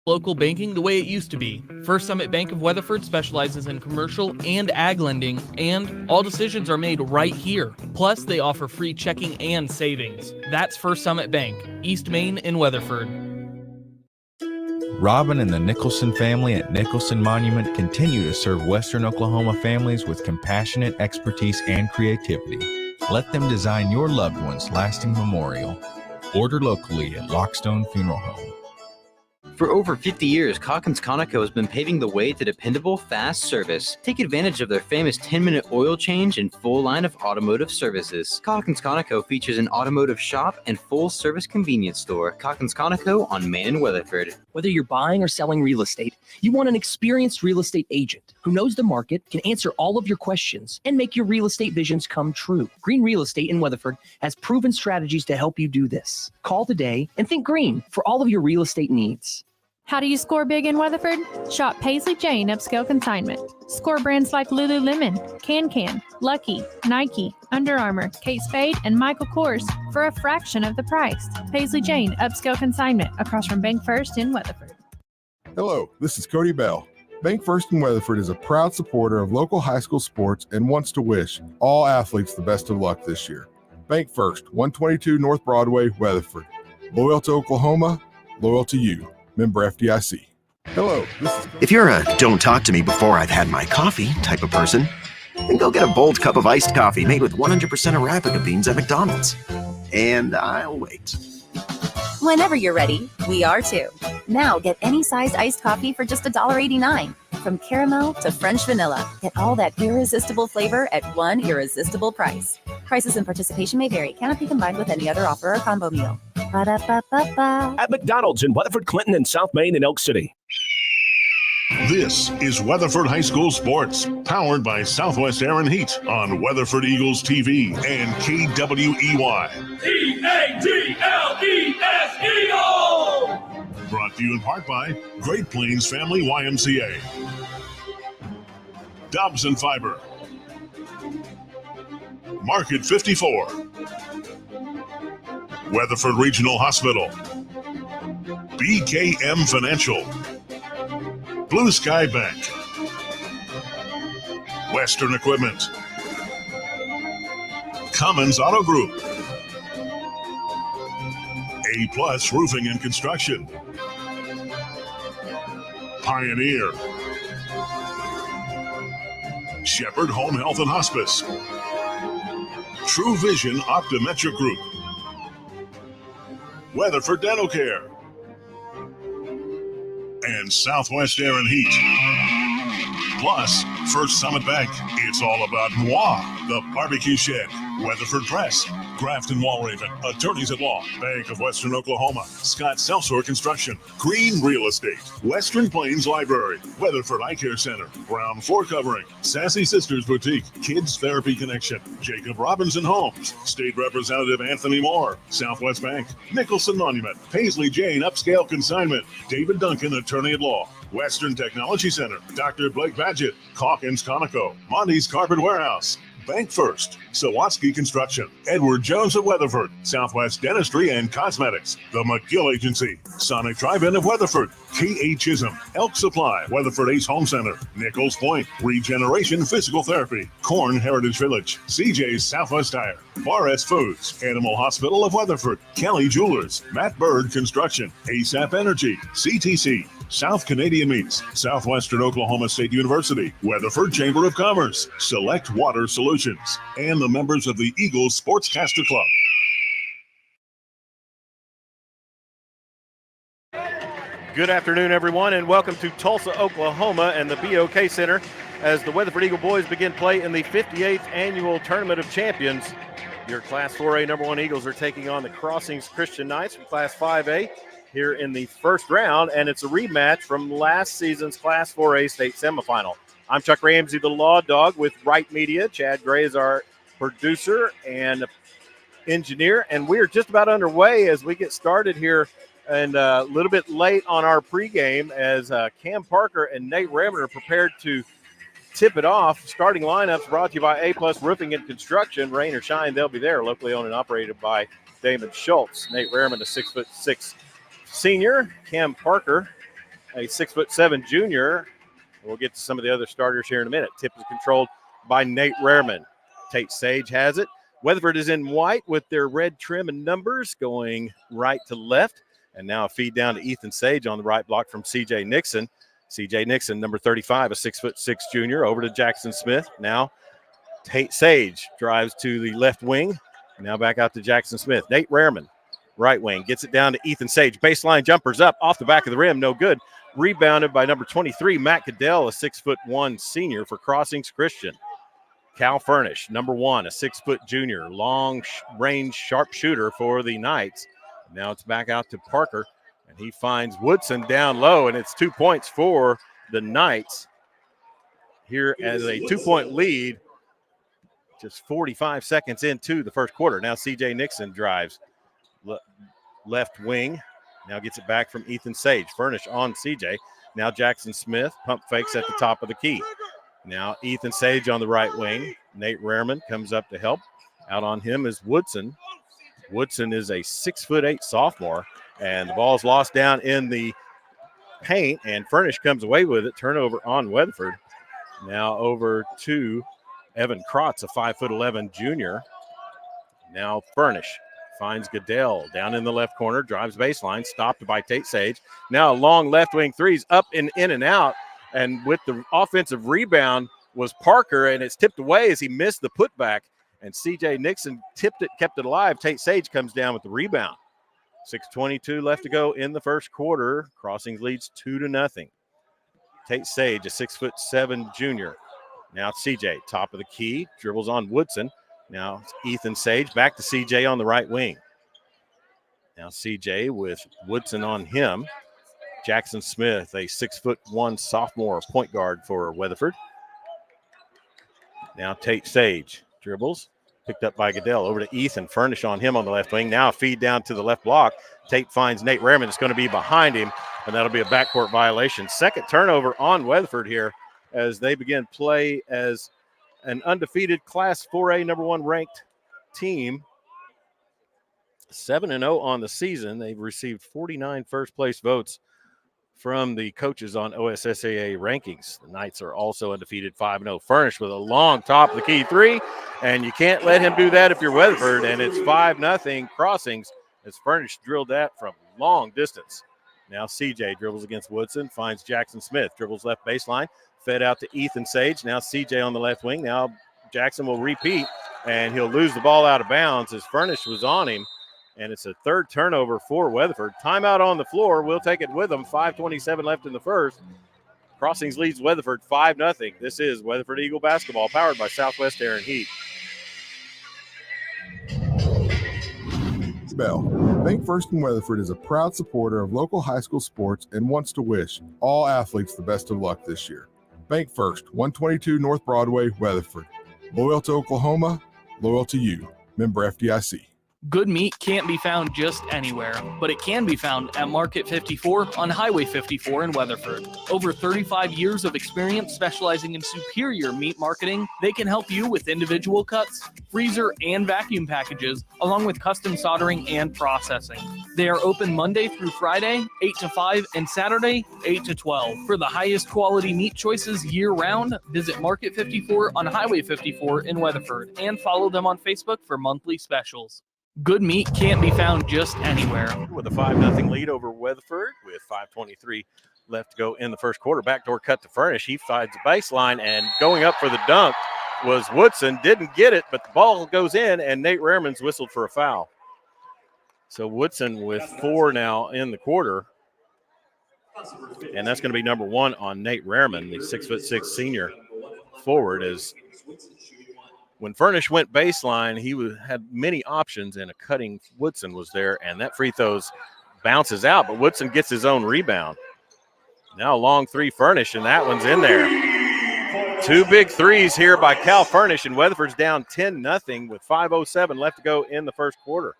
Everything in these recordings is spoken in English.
Local banking the way it used to be. First Summit Bank of Weatherford specializes in commercial and ag lending, and all decisions are made right here. Plus, they offer free checking and savings. That's First Summit Bank, East Main in Weatherford. Robin and the Nicholson family at Nicholson Monument continue to serve Western Oklahoma families with compassionate expertise and creativity. Let them design your loved one's lasting memorial. Order locally at Lockstone Funeral Home. For over 50 years, Calkins Conoco has been paving the way to dependable, fast service. Take advantage of their famous 10-minute oil change and full line of automotive services. Calkins Conoco features an automotive shop and full-service convenience store. Calkins Conoco on Main and Weatherford. Whether you're buying or selling real estate, you want an experienced real estate agent who knows the market, can answer all of your questions, and make your real estate visions come true. Green Real Estate in Weatherford has proven strategies to help you do this. Call today and think green for all of your real estate needs. How do you score big in Weatherford? Shop Paisley Jane Upscale Consignment. Score brands like Lululemon, Can, Lucky, Nike, Under Armour, Kate Spade, and Michael Kors for a fraction of the price. Paisley Jane Upscale Consignment across from Bank First in Weatherford. Hello, this is Cody Bell. Bank First in Weatherford is a proud supporter of local high school sports and wants to wish all athletes the best of luck this year. Bank First, 122 North Broadway, Weatherford. Loyal to Oklahoma, loyal to you. Member FDIC. Hello, this is... If you're a don't talk to me before I've had my coffee type of person, then go get a bold cup of iced coffee made with 100% Arabica beans at McDonald's. And I'll wait. Whenever you're ready, we are too. Now get any size iced coffee for just $1.89. From caramel to French vanilla, get all that irresistible flavor at one irresistible price. Prices and participation may vary. Cannot be combined with any other offer or combo meal. Ba-da-ba-ba-ba. At McDonald's in Weatherford, Clinton, and South Main and Elk City. This is Weatherford High School Sports, powered by Southwest Air and Heat on Weatherford Eagles TV and KWEY. EAGLES Eagles! Brought to you in part by Great Plains Family YMCA, Dobson Fiber, Market 54, Weatherford Regional Hospital, BKM Financial, Blue Sky Bank, Western Equipment, Cummins Auto Group, A+ Roofing and Construction, Pioneer, Shepherd Home Health and Hospice, True Vision Optometric Group, Weatherford Dental Care, and Southwest Air and Heat. Plus, First Summit Bank. It's all about moi, the barbecue shed, Weatherford Press, Grafton Walraven, Attorneys at Law, Bank of Western Oklahoma, Scott Seltzer Construction, Green Real Estate, Western Plains Library, Weatherford Eye Care Center, Brown Floor Covering, Sassy Sisters Boutique, Kids Therapy Connection, Jacob Robinson Homes, State Representative Anthony Moore, Southwest Bank, Nicholson Monument, Paisley Jane Upscale Consignment, David Duncan Attorney at Law, Western Technology Center, Dr. Blake Badgett, Calkins Conoco, Monty's Carpet Warehouse, Bank First, Sawatsky Construction, Edward Jones of Weatherford, Southwest Dentistry and Cosmetics, The McGill Agency, Sonic Drive-In of Weatherford, K.A. Chisholm, Elk Supply, Weatherford Ace Home Center, Nichols Point, Regeneration Physical Therapy, Corn Heritage Village, CJ's Southwest Tire, Bar S Foods, Animal Hospital of Weatherford, Kelly Jewelers, Matt Bird Construction, ASAP Energy, CTC, South Canadian Meats, Southwestern Oklahoma State University, Weatherford Chamber of Commerce, Select Water Solutions, and the members of the Eagles Sportscaster Club. Good afternoon, everyone, and welcome to Tulsa, Oklahoma and the BOK Center as the Weatherford Eagle boys begin play in the 58th Annual Tournament of Champions. Your Class 4A number 1 Eagles are taking on the Crossings Christian Knights from Class 5A here in the first round, and it's a rematch from last season's Class 4A state semifinal. I'm Chuck Ramsey, the Law Dog, with Wright Media. Chad Gray is our producer and engineer, and we are just about underway as we get started here, and a little bit late on our pregame as Cam Parker and Nate Remen are prepared to tip it off. Starting lineups brought to you by A+ Roofing and Construction. Rain or shine, they'll be there. Locally owned and operated by Damon Schultz. Nate Remen, a 6'6" senior. Cam Parker, a 6'7" junior. We'll get to some of the other starters here in a minute. Tip is controlled by Nate Rehrman. Tate Sage has it. Weatherford is in white with their red trim and numbers going right to left. And now a feed down to Ethan Sage on the right block from C.J. Nixon. C.J. Nixon, number 35, a 6'6" junior, over to Jackson Smith. Now Tate Sage drives to the left wing. Now back out to Jackson Smith. Nate Rehrman, right wing, gets it down to Ethan Sage. Baseline jumpers up off the back of the rim, no good. Rebounded by number 23, Matt Goodell, a 6'1" senior for Crossings Christian. Cal Furnish, number 1, a 6-foot junior, long-range sharpshooter for the Knights. Now it's back out to Parker, and he finds Woodson down low, and it's 2 points for the Knights here as a 2-point lead, just 45 seconds into the first quarter. Now C.J. Nixon drives left wing, now gets it back from Ethan Sage. Furnish on C.J. Now Jackson Smith, pump fakes at the top of the key. Now Ethan Sage on the right wing. Nate Rehrman comes up to help. Out on him is Woodson. Woodson is a 6'8" sophomore, and the ball's lost down in the paint, and Furnish comes away with it. Turnover on Weatherford. Now over to Evan Krotz, a 5'11" junior. Now Furnish finds Goodell down in the left corner, drives baseline, stopped by Tate Sage. Now a long left wing threes up and in and out, and with the offensive rebound was Parker, and it's tipped away as he missed the putback, and C.J. Nixon tipped it, kept it alive. Tate Sage comes down with the rebound. 6:22 left to go in the first quarter. Crossings leads 2-0. Tate Sage, a 6'7" junior. Now C.J., top of the key, dribbles on Woodson. Now Ethan Sage, back to C.J. on the right wing. Now C.J. with Woodson on him. Jackson Smith, a 6'1" sophomore point guard for Weatherford. Now Tate Sage dribbles, picked up by Goodell, over to Ethan. Furnish on him on the left wing. Now a feed down to the left block. Tate finds Nate Rehrman. It's going to be behind him, and that'll be a backcourt violation. Second turnover on Weatherford here as they begin play as an undefeated Class 4A number 1 ranked team. 7-0 on the season. They've received 49 first-place votes from the coaches on OSSAA rankings. The Knights are also undefeated, 5-0. Furnish with a long top of the key three, and you can't let him do that if you're Weatherford, and it's 5-0 Crossings as Furnish drilled that from long distance. Now CJ dribbles against Woodson, finds Jackson Smith, dribbles left baseline, fed out to Ethan Sage. Now CJ on the left wing. Now Jackson will repeat, and he'll lose the ball out of bounds as Furnish was on him. And it's a third turnover for Weatherford. Timeout on the floor. We'll take it with them. 5:27 left in the first. Crossings leads Weatherford 5-0. This is Weatherford Eagle basketball, powered by Southwest Air and Heat. Bell. Bank First in Weatherford is a proud supporter of local high school sports and wants to wish all athletes the best of luck this year. Bank First, 122 North Broadway, Weatherford. Loyal to Oklahoma, loyal to you. Member FDIC. Good meat can't be found just anywhere, but it can be found at Market 54 on Highway 54 in Weatherford. Over 35 years of experience specializing in superior meat marketing, they can help you with individual cuts, freezer and vacuum packages, along with custom soldering and processing. They are open Monday through Friday, 8 to 5, and Saturday, 8 to 12. For the highest quality meat choices year-round, visit Market 54 on Highway 54 in Weatherford and follow them on Facebook for monthly specials. Good meat can't be found just anywhere. With a 5-0 lead over Weatherford with 5:23 left to go in the first quarter. Backdoor cut to Furnish. He finds the baseline, and going up for the dunk was Woodson. Didn't get it, but the ball goes in, and Nate Rehrman's whistled for a foul. So Woodson with 4 now in the quarter. And that's going to be number 1 on Nate Rehrman, the 6'6" senior forward. As when Furnish went baseline, he had many options, and a cutting Woodson was there, and that free throws bounces out, but Woodson gets his own rebound. Now a long three Furnish, and that one's in there. 2 big threes here by Cal Furnish, and Weatherford's down 10-0 with 5:07 left to go in the first quarter.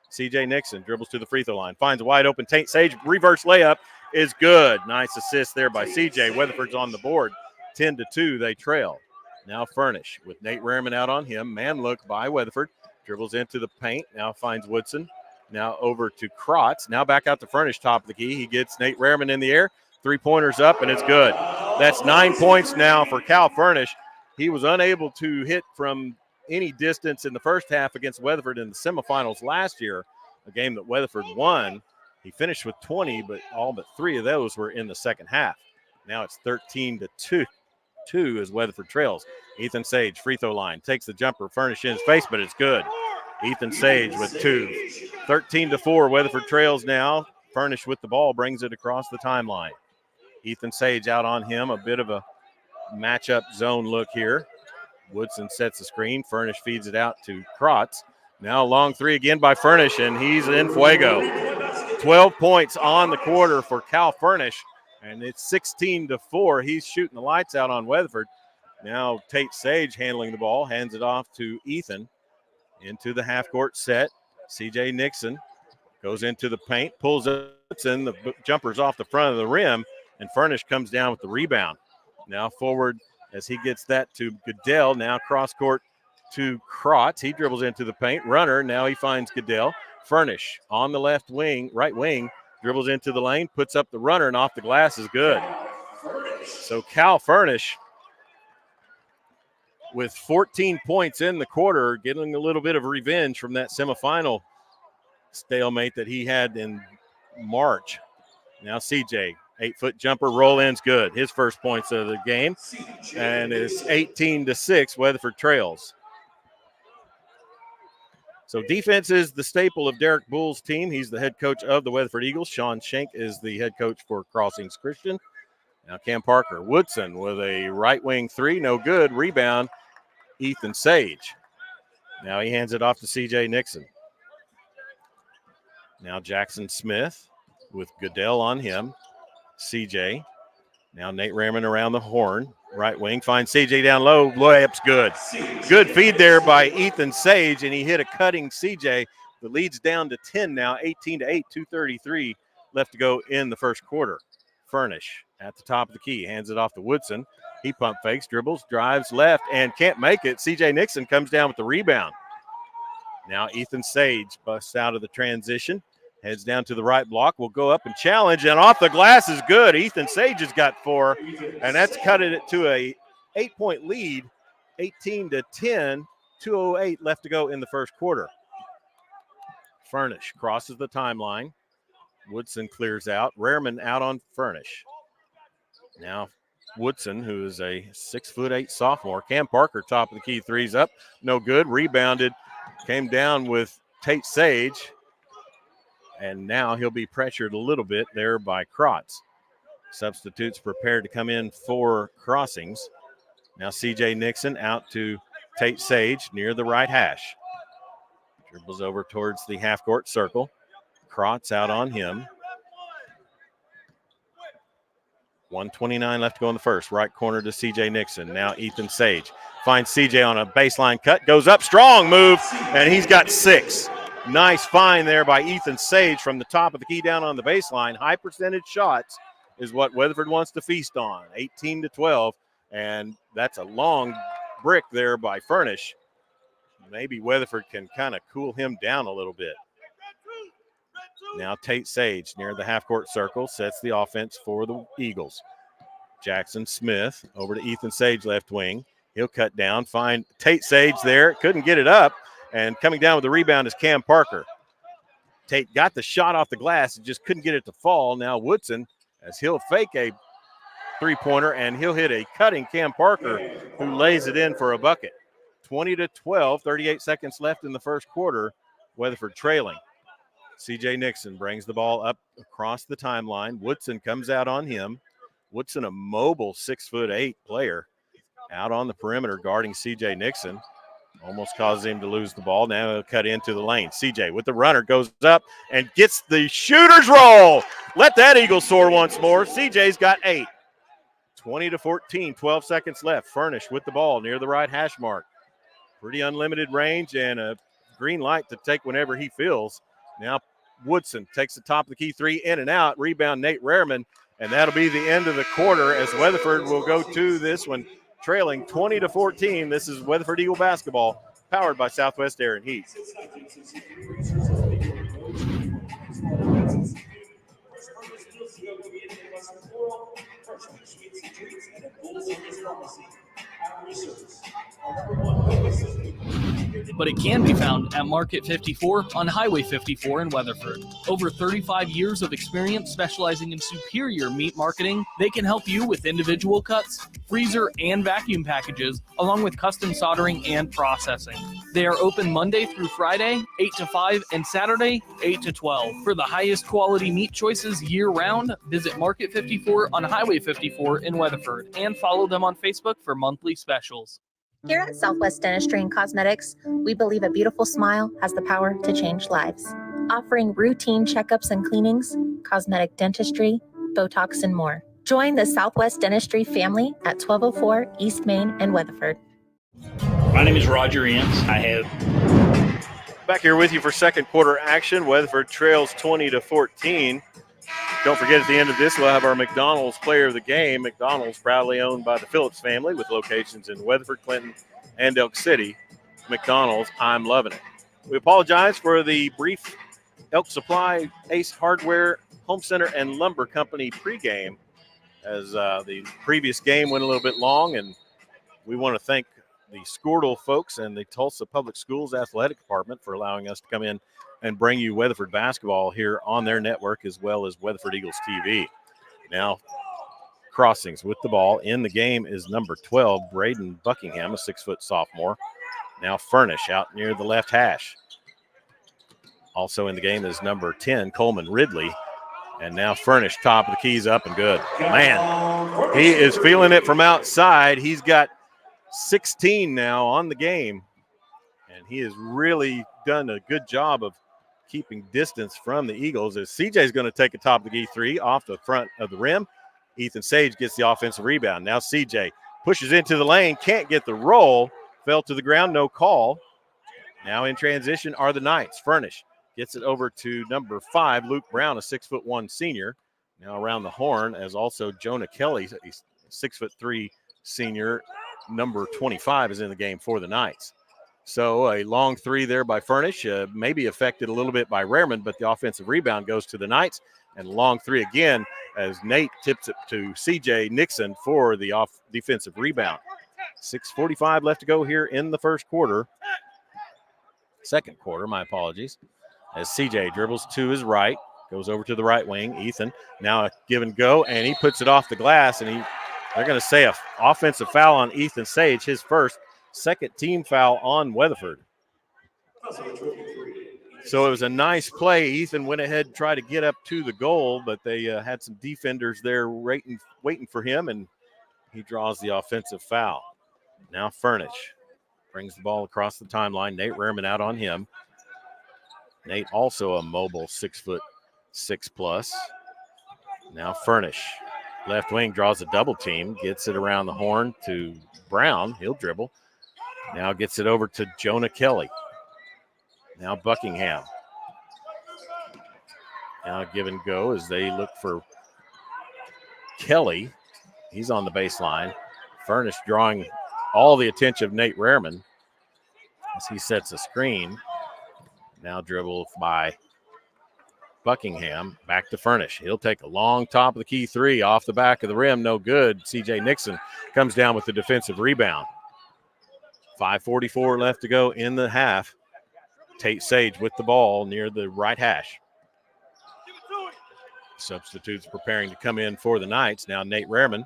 C.J. Nixon dribbles to the free throw line, finds a wide open Tate Sage, reverse layup is good. Nice assist there by C.J. Weatherford's on the board. 10-2, they trail. Now Furnish with Nate Rehrman out on him. Man look by Weatherford. Dribbles into the paint. Now finds Woodson. Now over to Krotz. Now back out to Furnish, top of the key. He gets Nate Rehrman in the air. Three-pointer's up, and it's good. That's 9 points now for Cal Furnish. He was unable to hit from any distance in the first half against Weatherford in the semifinals last year, a game that Weatherford won. He finished with 20, but all but 3 of those were in the second half. Now it's 13-2 as Weatherford trails. Ethan Sage, free throw line, takes the jumper, Furnish in his face, but it's good. Ethan Sage with 2. 13-4, Weatherford trails now. Furnish with the ball, brings it across the timeline. Ethan Sage out on him, a bit of a matchup zone look here. Woodson sets the screen. Furnish feeds it out to Krotz. Now a long 3 again by Furnish, and he's in fuego. 12 points on the quarter for Cal Furnish, and it's 16-4. He's shooting the lights out on Weatherford. Now Tate Sage handling the ball, hands it off to Ethan into the half-court set. C.J. Nixon goes into the paint, pulls up, and the jumper's off the front of the rim, and Furnish comes down with the rebound. Now forward as he gets that to Goodell. Now cross court to Krotz. He dribbles into the paint. Runner. Now he finds Goodell. Furnish on the left wing, right wing, dribbles into the lane, puts up the runner, and off the glass is good. So Cal Furnish with 14 points in the quarter, getting a little bit of revenge from that semifinal stalemate that he had in March. Now CJ, 8-foot jumper, roll-in's good. His first points of the game, and it's 18-6, Weatherford trails. So defense is the staple of Derek Bull's team. He's the head coach of the Weatherford Eagles. Sean Schenk is the head coach for Crossings Christian. Now Cam Parker. Woodson with a right wing 3, no good. Rebound, Ethan Sage. Now he hands it off to C.J. Nixon. Now Jackson Smith with Goodell on him. C.J. Now Nate Rehrman around the horn. Right wing, finds C.J. down low. Layup's good. Good feed there by Ethan Sage, and he hit a cutting C.J. The lead's down to 10 now, 18-8, 2:33 left to go in the first quarter. Furnish at the top of the key, hands it off to Woodson. He pump fakes, dribbles, drives left, and can't make it. C.J. Nixon comes down with the rebound. Now Ethan Sage busts out of the transition, heads down to the right block, will go up and challenge, and off the glass is good. Ethan Sage has got 4, and that's cutting it to a 8-point lead, 18-10, 2:08 left to go in the first quarter. Furnish crosses the timeline. Woodson clears out. Rehrman out on Furnish. Now Woodson, who is a 6'8" sophomore. Cam Parker, top of the key, 3's up. No good. Rebounded. Came down with Tate Sage. And now he'll be pressured a little bit there by Krotz. Substitutes prepared to come in for Crossings. Now C.J. Nixon out to Tate Sage near the right hash. Dribbles over towards the half-court circle. Krotz out on him. 1:29 left to go in the first. Right corner to C.J. Nixon. Now Ethan Sage finds C.J. on a baseline cut. Goes up, strong move, and he's got 6. Nice find there by Ethan Sage from the top of the key down on the baseline. High percentage shots is what Weatherford wants to feast on. 18-12, and that's a long brick there by Furnish. Maybe Weatherford can kind of cool him down a little bit. Now Tate Sage near the half-court circle sets the offense for the Eagles. Jackson Smith over to Ethan Sage, left wing. He'll cut down, find Tate Sage there. Couldn't get it up, and coming down with the rebound is Cam Parker. Tate got the shot off the glass and just couldn't get it to fall. Now Woodson, as he'll fake a three-pointer, and he'll hit a cutting Cam Parker, who lays it in for a bucket. 20-12, 38 seconds left in the first quarter. Weatherford trailing. C.J. Nixon brings the ball up across the timeline. Woodson comes out on him. Woodson, a mobile 6'8" player, out on the perimeter guarding C.J. Nixon. Almost causes him to lose the ball. Now he'll cut into the lane. C.J. with the runner goes up and gets the shooter's roll. Let that eagle soar once more. C.J.'s got 8. 20-14, 12 seconds left. Furnish with the ball near the right hash mark. Pretty unlimited range and a green light to take whenever he feels. Now Woodson takes the top of the key 3 in and out. Rebound Nate Rehrman, and that'll be the end of the quarter as Weatherford will go to this one trailing 20-14. This is Weatherford Eagle basketball powered by Southwest Air and Heat. but it can be found at Market 54 on Highway 54 in Weatherford. Over 35 years of experience specializing in superior meat marketing, they can help you with individual cuts, freezer and vacuum packages, along with custom soldering and processing. They are open Monday through Friday, 8 to 5, and Saturday, 8 to 12. For the highest quality meat choices year-round, visit Market 54 on Highway 54 in Weatherford and follow them on Facebook for monthly specials. Here at Southwest Dentistry and Cosmetics, we believe a beautiful smile has the power to change lives. Offering routine checkups and cleanings, cosmetic dentistry, Botox, and more. Join the Southwest Dentistry family at 1204 East Main in Weatherford. My name is Roger Ince. I have Back here with you for second quarter action. Weatherford trails 20-14. Don't forget, at the end of this, we'll have our McDonald's player of the game. McDonald's, proudly owned by the Phillips family with locations in Weatherford, Clinton, and Elk City. McDonald's, I'm loving it. We apologize for the brief Elk Supply, Ace Hardware, Home Center, and Lumber Company pregame, as the previous game went a little bit long, and we want to thank the Squirtle folks and the Tulsa Public Schools Athletic Department for allowing us to come in and bring you Weatherford basketball here on their network, as well as Weatherford Eagles TV. Now, Crossings with the ball in the game is number 12, Braden Buckingham, a 6-foot sophomore. Now Furnish out near the left hash. Also in the game is number 10, Coleman Ridley. And now Furnish, top of the keys, up and good. Man, he is feeling it from outside. He's got 16 now on the game, and he has really done a good job of keeping distance from the Eagles, as CJ's going to take a top of the key three off the front of the rim. Ethan Sage gets the offensive rebound. Now CJ pushes into the lane, can't get the roll, fell to the ground, no call. Now in transition are the Knights. Furnish gets it over to number 5, Luke Brown, a 6'1" senior. Now around the horn, as also Jonah Kelly, a 6'3" senior, number 25, is in the game for the Knights. So a long three there by Furnish, maybe affected a little bit by Rehrman, but the offensive rebound goes to the Knights. And long three again as Nate tips it to C.J. Nixon for the defensive rebound. 6:45 left to go here in the second quarter, my apologies. As C.J. dribbles to his right, goes over to the right wing. Ethan now a give and go, and he puts it off the glass, and they're going to say an offensive foul on Ethan Sage, his first. Second team foul on Weatherford. So it was a nice play. Ethan went ahead and tried to get up to the goal, but they had some defenders there waiting for him, and he draws the offensive foul. Now Furnish brings the ball across the timeline. Nate Rehrman out on him. Nate also a mobile 6'6+. Now Furnish, left wing, draws a double team, gets it around the horn to Brown. He'll dribble. Now gets it over to Jonah Kelly. Now Buckingham. Now give and go as they look for Kelly. He's on the baseline. Furnish drawing all the attention of Nate Rehrman as he sets a screen. Now dribble by Buckingham. Back to Furnish. He'll take a long top of the key three off the back of the rim. No good. C.J. Nixon comes down with the defensive rebound. 5:44 left to go in the half. Tate Sage with the ball near the right hash. Substitutes preparing to come in for the Knights. Now Nate Rehrman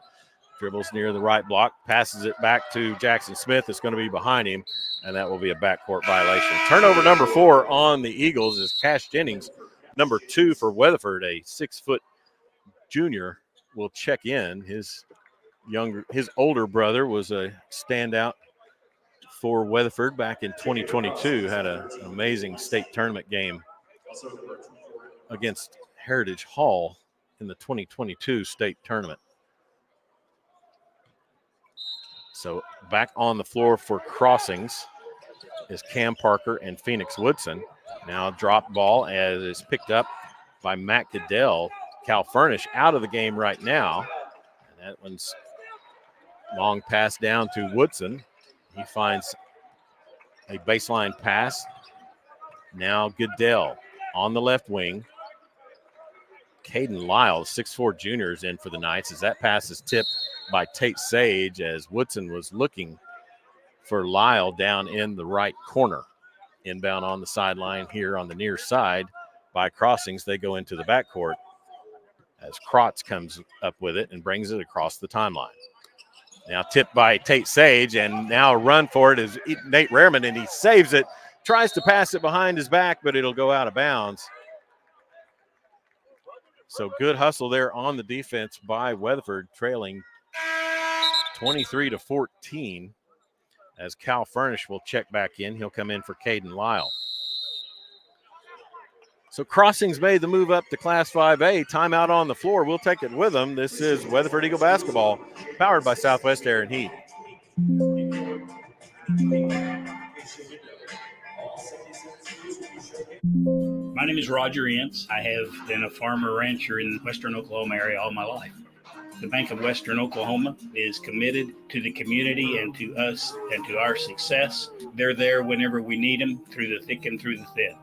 dribbles near the right block, passes it back to Jackson Smith. It's going to be behind him, and that will be a backcourt violation. Turnover number 4 on the Eagles is Cash Jennings, number 2 for Weatherford, a 6-foot junior, will check in. His older brother was a standout for Weatherford back in 2022, had an amazing state tournament game against Heritage Hall in the 2022 state tournament. So back on the floor for Crossings is Cam Parker and Phoenix Woodson. Now drop ball as is picked up by Matt Goodell. Cal Furnish out of the game right now. And that one's long pass down to Woodson. He finds a baseline pass. Now Goodell on the left wing. Caden Lyle, 6'4" junior, is in for the Knights as that pass is tipped by Tate Sage as Woodson was looking for Lyle down in the right corner. Inbound on the sideline here on the near side by Crossings. They go into the backcourt as Krotz comes up with it and brings it across the timeline. Now tipped by Tate Sage, and now a run for it is Nate Rehrman, and he saves it. Tries to pass it behind his back, but it'll go out of bounds. So good hustle there on the defense by Weatherford, trailing 23-14. As Cal Furnish will check back in. He'll come in for Caden Lyle. So Crossings made the move up to Class 5A. Timeout on the floor. We'll take it with them. This is Weatherford Eagle basketball, powered by Southwest Air and Heat. My name is Roger Ince. I have been a farmer rancher in the western Oklahoma area all my life. The Bank of Western Oklahoma is committed to the community and to us and to our success. They're there whenever we need them, through the thick and through the thin.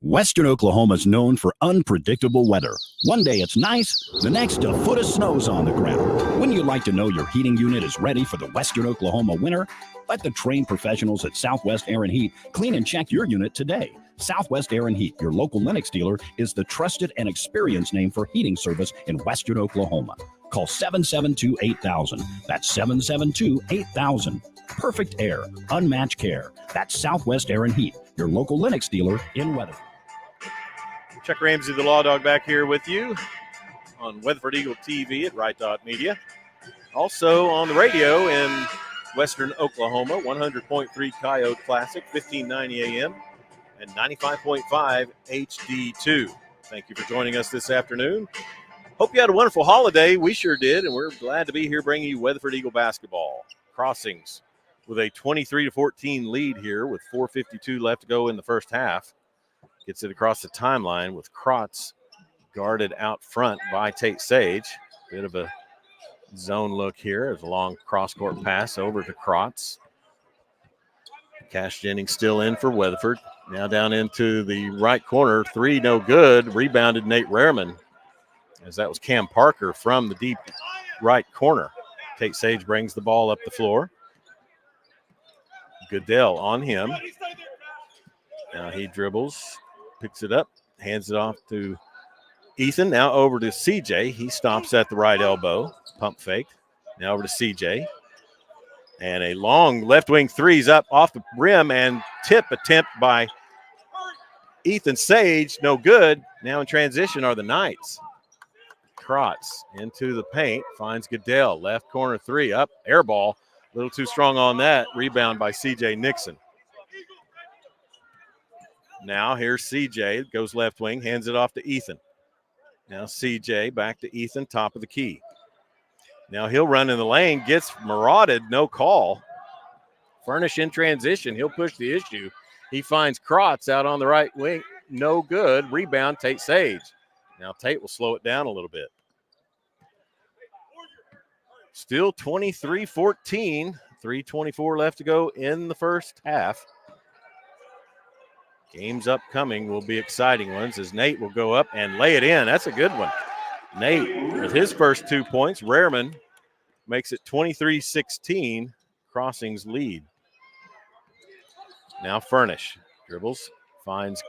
Western Oklahoma is known for unpredictable weather. One day it's nice, the next a foot of snow's on the ground. Wouldn't you like to know your heating unit is ready for the Western Oklahoma winter? Let the trained professionals at Southwest Air and Heat clean and check your unit today. Southwest Air and Heat, your local Lennox dealer, is the trusted and experienced name for heating service in Western Oklahoma. Call 772-8000. That's 772-8000. Perfect air, unmatched care. That's Southwest Air and Heat, your local Lennox dealer in Weatherford. Chuck Ramsey, the Law Dog, back here with you on Weatherford Eagle TV at Right Dot Media. Also on the radio in Western Oklahoma, 100.3 Coyote Classic, 1590 AM, and 95.5 HD2. Thank you for joining us this afternoon. Hope you had a wonderful holiday. We sure did, and we're glad to be here bringing you Weatherford Eagle basketball. Crossings with a 23-14 lead here with 4:52 left to go in the first half. Gets it across the timeline with Krotz guarded out front by Tate Sage. Bit of a zone look here as a long cross-court pass over to Krotz. Cash Jennings still in for Weatherford. Now down into the right corner. Three, no good. Rebounded Nate Rehrman, as that was Cam Parker from the deep right corner. Tate Sage brings the ball up the floor. Goodell on him. Now he dribbles, picks it up, hands it off to Ethan. Now over to CJ. He stops at the right elbow. Pump fake. Now over to CJ. And a long left wing three's up off the rim, and tip attempt by Ethan Sage. No good. Now in transition are the Knights. Krotz into the paint. Finds Goodell. Left corner three. Up. Air ball. A little too strong on that. Rebound by CJ Nixon. Now here's CJ. Goes left wing. Hands it off to Ethan. Now CJ back to Ethan. Top of the key. Now he'll run in the lane. Gets marauded. No call. Furnish in transition. He'll push the issue. He finds Krotz out on the right wing. No good. Rebound Tate Sage. Now Tate will slow it down a little bit. Still 23-14. 3:24 left to go in the first half. Games upcoming will be exciting ones as Nate will go up and lay it in. That's a good one. Nate with his first 2 points. Rehrman makes it 23-16. Crossings lead. Now Furnish dribbles, finds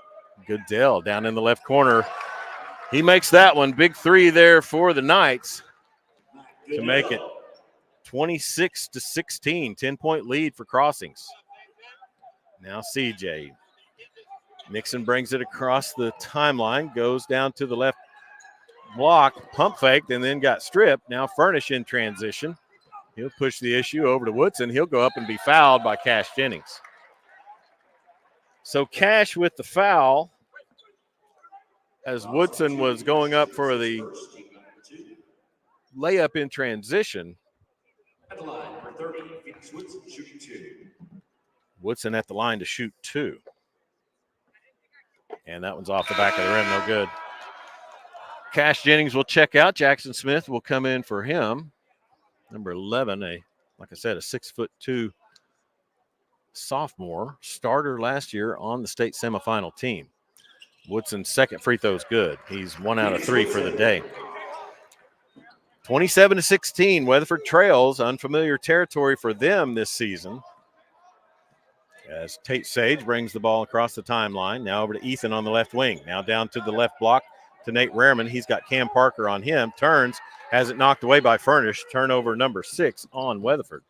Goodell down in the left corner. He makes that one. Big three there for the Knights to make it 26-16. 10-point lead for Crossings. Now CJ. Nixon brings it across the timeline, goes down to the left block, pump faked, and then got stripped. Now Furnish in transition. He'll push the issue over to Woodson. He'll go up and be fouled by Cash Jennings. So Cash with the foul as Woodson was going up for the layup in transition. At the line for 30, Phoenix Woodson shooting 2. Woodson at the line to shoot 2. And that one's off the back of the rim, no good. Cash Jennings will check out. Jackson Smith will come in for him. Number 11, like I said, a 6'2" sophomore, starter last year on the state semifinal team. Woodson's second free throw is good. He's 1 out of 3 for the day. 27-16, Weatherford trails. Unfamiliar territory for them this season. As Tate Sage brings the ball across the timeline. Now over to Ethan on the left wing. Now down to the left block to Nate Rehrman. He's got Cam Parker on him. Turns, has it knocked away by Furnish. Turnover number 6 on Weatherford.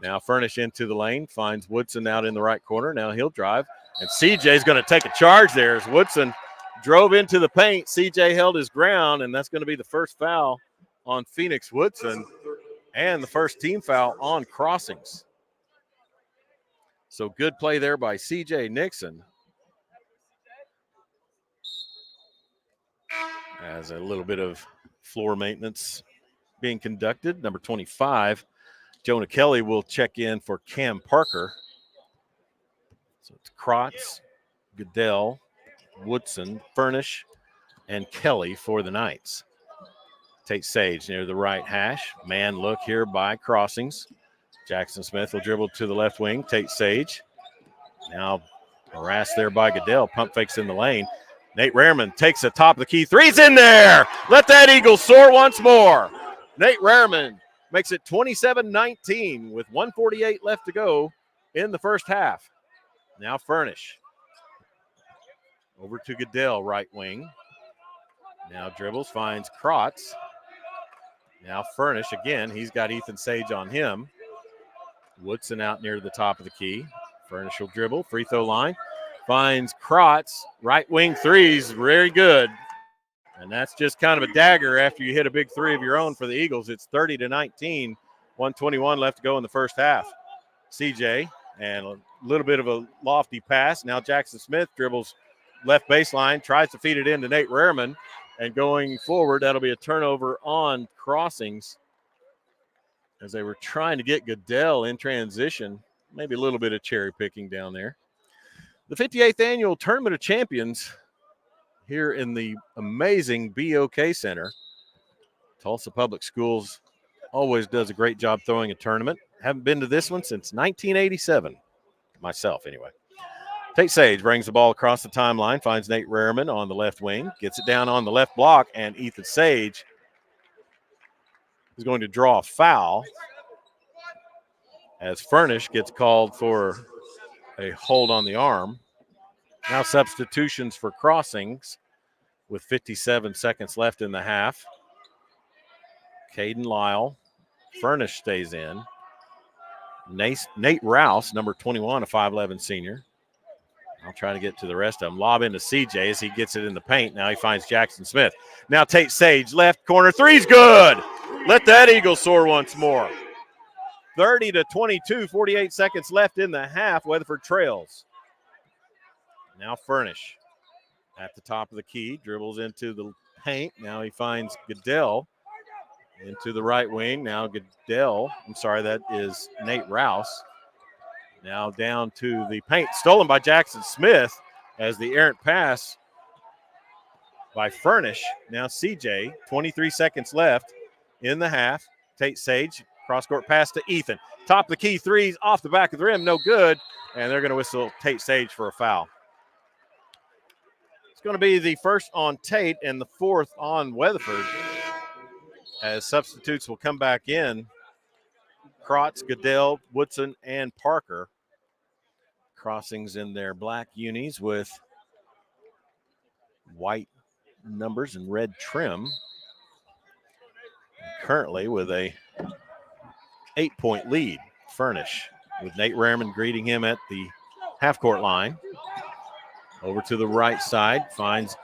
Now Furnish into the lane, finds Woodson out in the right corner. Now he'll drive, and CJ's going to take a charge there as Woodson drove into the paint. CJ held his ground, and that's going to be the first foul on Phoenix Woodson and the first team foul on Crossings. So good play there by CJ Nixon. As a little bit of floor maintenance being conducted. Number 25, Jonah Kelly will check in for Cam Parker. So it's Krotz, Goodell, Woodson, Furnish, and Kelly for the Knights. Tate Sage near the right hash. Man look here by Crossings. Jackson Smith will dribble to the left wing. Tate Sage. Now harassed there by Goodell. Pump fakes in the lane. Nate Rehrman takes the top of the key. Three's in there. Let that Eagle soar once more. Nate Rehrman makes it 27-19 with 1:48 left to go in the first half. Now Furnish. Over to Goodell, right wing. Now dribbles, finds Krotz. Now Furnish again. He's got Ethan Sage on him. Woodson out near the top of the key. Furnish will dribble, free throw line. Finds Krotz, right wing threes, very good. And that's just kind of a dagger after you hit a big three of your own for the Eagles. It's 30-19, 1:21 left to go in the first half. CJ, and a little bit of a lofty pass. Now Jackson Smith dribbles left baseline, tries to feed it into Nate Rehrman. And going forward, that'll be a turnover on Crossings as they were trying to get Goodell in transition. Maybe a little bit of cherry picking down there. The 58th Annual Tournament of Champions here in the amazing BOK Center. Tulsa Public Schools always does a great job throwing a tournament. Haven't been to this one since 1987, myself anyway. Tate Sage brings the ball across the timeline, finds Nate Rehrman on the left wing, gets it down on the left block, and Ethan Sage is going to draw a foul as Furnish gets called for a hold on the arm. Now substitutions for Crossings with 57 seconds left in the half. Caden Lyle, Furnish stays in. Nate Rouse, number 21, a 5'11 senior. I'll try to get to the rest of them. Lob into CJ as he gets it in the paint. Now he finds Jackson Smith. Now Tate Sage, left corner. Three's good. Let that Eagle soar once more. 30-22, 48 seconds left in the half. Weatherford trails. Now Furnish at the top of the key. Dribbles into the paint. Now he finds Goodell into the right wing. Now Goodell, that is Nate Rouse. Now down to the paint, stolen by Jackson Smith as the errant pass by Furnish. Now CJ, 23 seconds left in the half. Tate Sage, cross-court pass to Ethan. Top of the key threes off the back of the rim, no good. And they're going to whistle Tate Sage for a foul. It's going to be the first on Tate and the fourth on Weatherford as substitutes will come back in. Krotz, Goodell, Woodson, and Parker. Crossings in their black unis with white numbers and red trim. Currently with a 8-point lead. Furnish with Nate Rehrman greeting him at the half-court line. Over to the right side, finds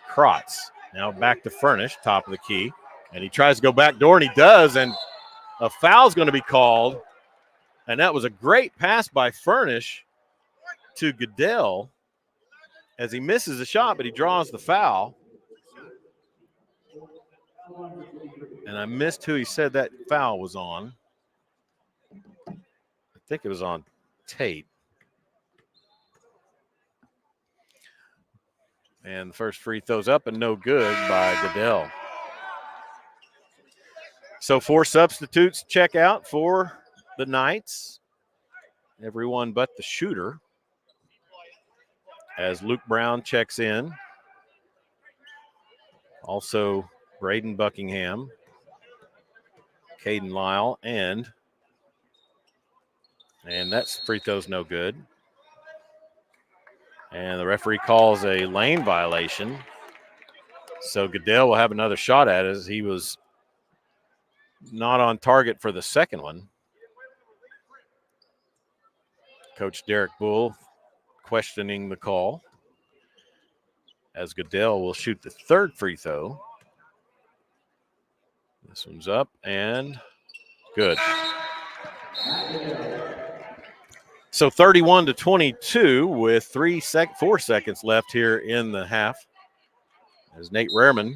Krotz. Now back to Furnish, top of the key. And he tries to go back door, and he does, and a foul's going to be called. And that was a great pass by Furnish to Goodell as he misses the shot, but he draws the foul. And I missed who he said that foul was on. I think it was on Tate. And the first free throw's up and no good by Goodell. So 4 substitutes check out for the Knights. Everyone but the shooter. As Luke Brown checks in. Also Braden Buckingham, Caden Lyle, and And that free throw's no good. And the referee calls a lane violation. So Goodell will have another shot at it, as he was not on target for the second one. Coach Derek Bull questioning the call, as Goodell will shoot the third free throw. This one's up and good. So 31-22 with 4 seconds left here in the half, as Nate Rehrman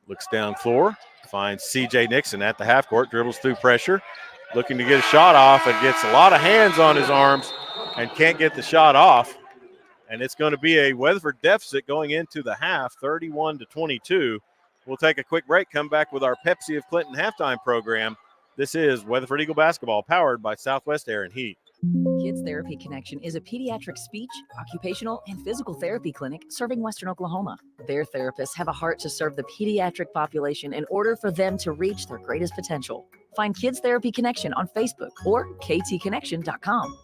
looks down floor, finds C.J. Nixon at the half court, dribbles through pressure, looking to get a shot off, and gets a lot of hands on his arms and can't get the shot off. And it's going to be a Weatherford deficit going into the half, 31-22. We'll take a quick break, come back with our Pepsi of Clinton halftime program. This is Weatherford Eagle basketball, powered by Southwest Air and Heat. Kids Therapy Connection is a pediatric speech, occupational, and physical therapy clinic serving Western Oklahoma. Their therapists have a heart to serve the pediatric population in order for them to reach their greatest potential. Find Kids Therapy Connection on Facebook or ktconnection.com.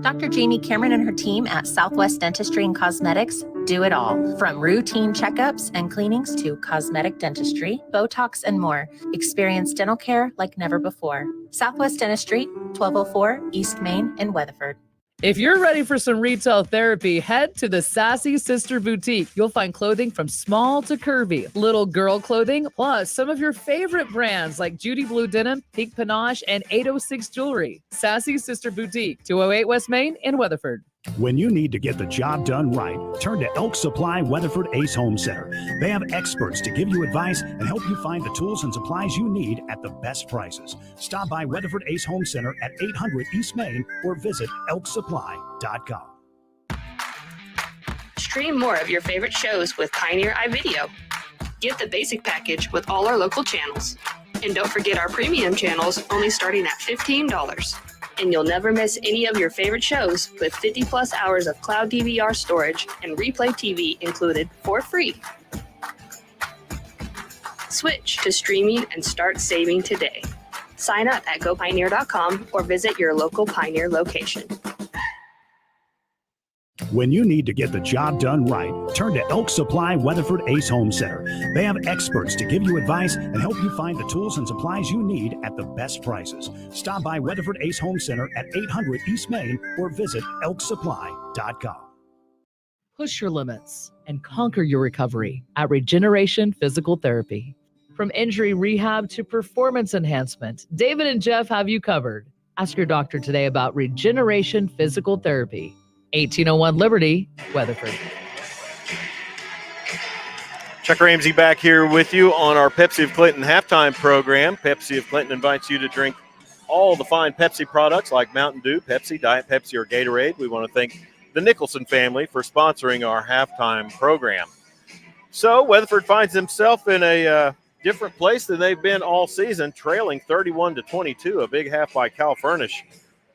Dr. Jamie Cameron and her team at Southwest Dentistry and Cosmetics do it all. From routine checkups and cleanings to cosmetic dentistry, Botox, and more. Experience dental care like never before. Southwest Dentistry, 1204 East Main in Weatherford. If you're ready for some retail therapy, head to the Sassy Sister Boutique. You'll find clothing from small to curvy, little girl clothing, plus some of your favorite brands like Judy Blue Denim, Pink Panache, and 806 Jewelry. Sassy Sister Boutique, 208 West Main in Weatherford. When you need to get the job done right, turn to Elk Supply Weatherford Ace Home Center. They have experts to give you advice and help you find the tools and supplies you need at the best prices. Stop by Weatherford Ace Home Center at 800 East Main or visit elksupply.com. Stream more of your favorite shows with Pioneer iVideo. Get the basic package with all our local channels. And don't forget our premium channels, only starting at $15. And you'll never miss any of your favorite shows with 50 plus hours of cloud DVR storage and replay TV included for free. Switch to streaming and start saving today. Sign up at gopioneer.com or visit your local Pioneer location. When you need to get the job done right, turn to Elk Supply Weatherford Ace Home Center. They have experts to give you advice and help you find the tools and supplies you need at the best prices. Stop by Weatherford Ace Home Center at 800 East Main or visit elksupply.com. Push your limits and conquer your recovery at Regeneration Physical Therapy. From injury rehab to performance enhancement, David and Jeff have you covered. Ask your doctor today about Regeneration Physical Therapy. 1801 Liberty, Weatherford. Chuck Ramsey back here with you on our Pepsi of Clinton halftime program. Pepsi of Clinton invites you to drink all the fine Pepsi products like Mountain Dew, Pepsi, Diet Pepsi, or Gatorade. We want to thank the Nicholson family for sponsoring our halftime program. So Weatherford finds himself in a different place than they've been all season, trailing 31-22, a big half by Cal Furnish,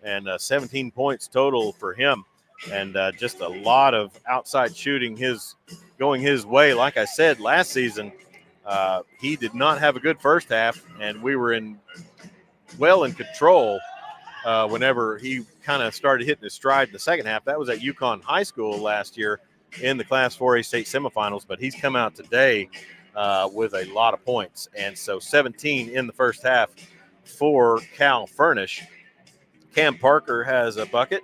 and 17 points total for him. And just a lot of outside shooting going his way. Like I said, last season, he did not have a good first half, and we were in control whenever he kind of started hitting his stride in the second half. That was at Yukon High School last year in the Class 4A state semifinals, but he's come out today with a lot of points. And so 17 in the first half for Cal Furnish. Cam Parker has a bucket,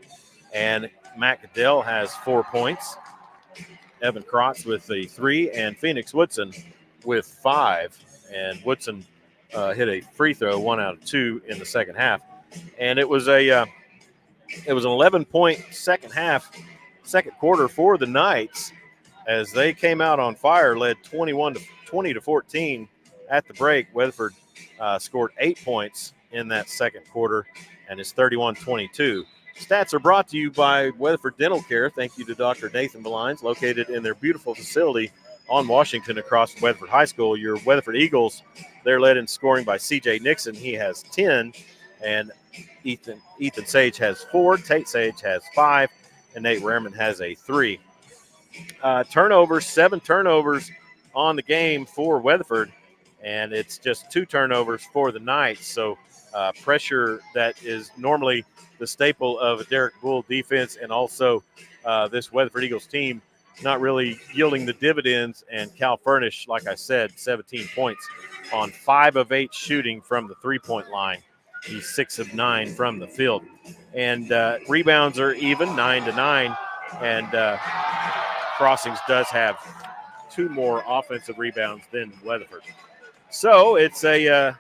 and Matt Goodell has 4 points. Evan Krotz with the 3, and Phoenix Woodson with 5. And Woodson hit a free throw, 1 out of 2 in the second half. And it was an 11-point second quarter for the Knights, as they came out on fire, led 20-14 at the break. Weatherford scored 8 points in that second quarter, and it's 31-22. Stats are brought to you by Weatherford Dental Care. Thank you to Dr. Nathan Belines, located in their beautiful facility on Washington across from Weatherford High School. Your Weatherford Eagles, they're led in scoring by C.J. Nixon. He has 10, and Ethan Sage has 4. Tate Sage has 5, and Nate Rehrman has a 3. Turnovers, 7 turnovers on the game for Weatherford, and it's just 2 turnovers for the Knights. So pressure that is normally the staple of a Derek Bull defense, and also this Weatherford Eagles team not really yielding the dividends. And Cal Furnish, like I said, 17 points on 5 of 8 shooting from the three-point line. He's 6 of 9 from the field. And rebounds are even, 9-9. And Crossings does have 2 more offensive rebounds than Weatherford. So it's a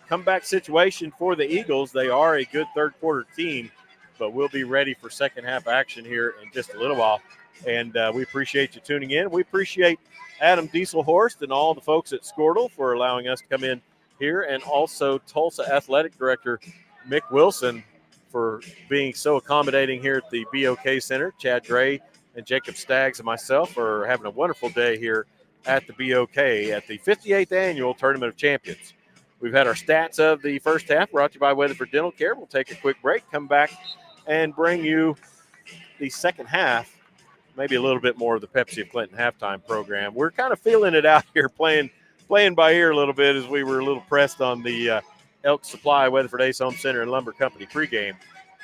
comeback situation for the Eagles. They are a good third-quarter team, but we'll be ready for second-half action here in just a little while. And we appreciate you tuning in. We appreciate Adam Dieselhorst and all the folks at Squirtle for allowing us to come in here, and also Tulsa Athletic Director Mick Wilson for being so accommodating here at the BOK Center. Chad Gray and Jacob Staggs and myself are having a wonderful day here at the BOK at the 58th Annual Tournament of Champions. We've had our stats of the first half brought to you by Weatherford Dental Care. We'll take a quick break, come back, and bring you the second half, maybe a little bit more of the Pepsi of Clinton halftime program. We're kind of feeling it out here, playing by ear a little bit, as we were a little pressed on the Elk Supply, Weatherford Ace Home Center and Lumber Company pregame.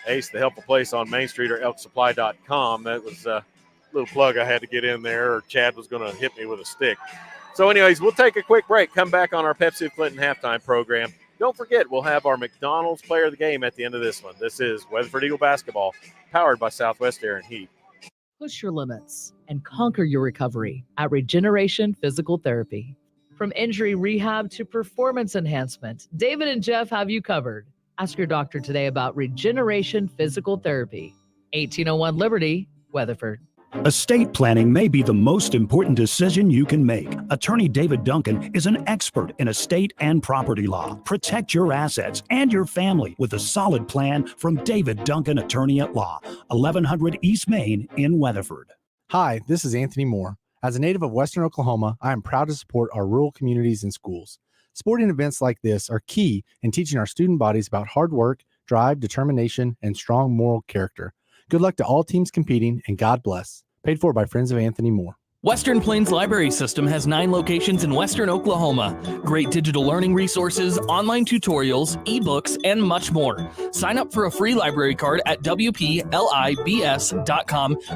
Ace, the helpful place on Main Street, or elksupply.com. That was a little plug I had to get in there, or Chad was going to hit me with a stick. So anyways, we'll take a quick break, come back on our Pepsi of Clinton halftime program. Don't forget, we'll have our McDonald's player of the game at the end of this one. This is Weatherford Eagle basketball, powered by Southwest Air and Heat. Push your limits and conquer your recovery at Regeneration Physical Therapy. From injury rehab to performance enhancement, David and Jeff have you covered. Ask your doctor today about Regeneration Physical Therapy. 1801 Liberty, Weatherford. Estate planning may be the most important decision you can make. Attorney David Duncan is an expert in estate and property law. Protect your assets and your family with a solid plan from David Duncan, Attorney at Law, 1100 East Main in Weatherford. Hi, this is Anthony Moore. As a native of Western Oklahoma, I am proud to support our rural communities and schools. Sporting events like this are key in teaching our student bodies about hard work, drive, determination, and strong moral character. Good luck to all teams competing, and God bless. Paid for by Friends of Anthony Moore. Western Plains Library System has 9 locations in Western Oklahoma. Great digital learning resources, online tutorials, ebooks, and much more. Sign up for a free library card at WPLIBS.com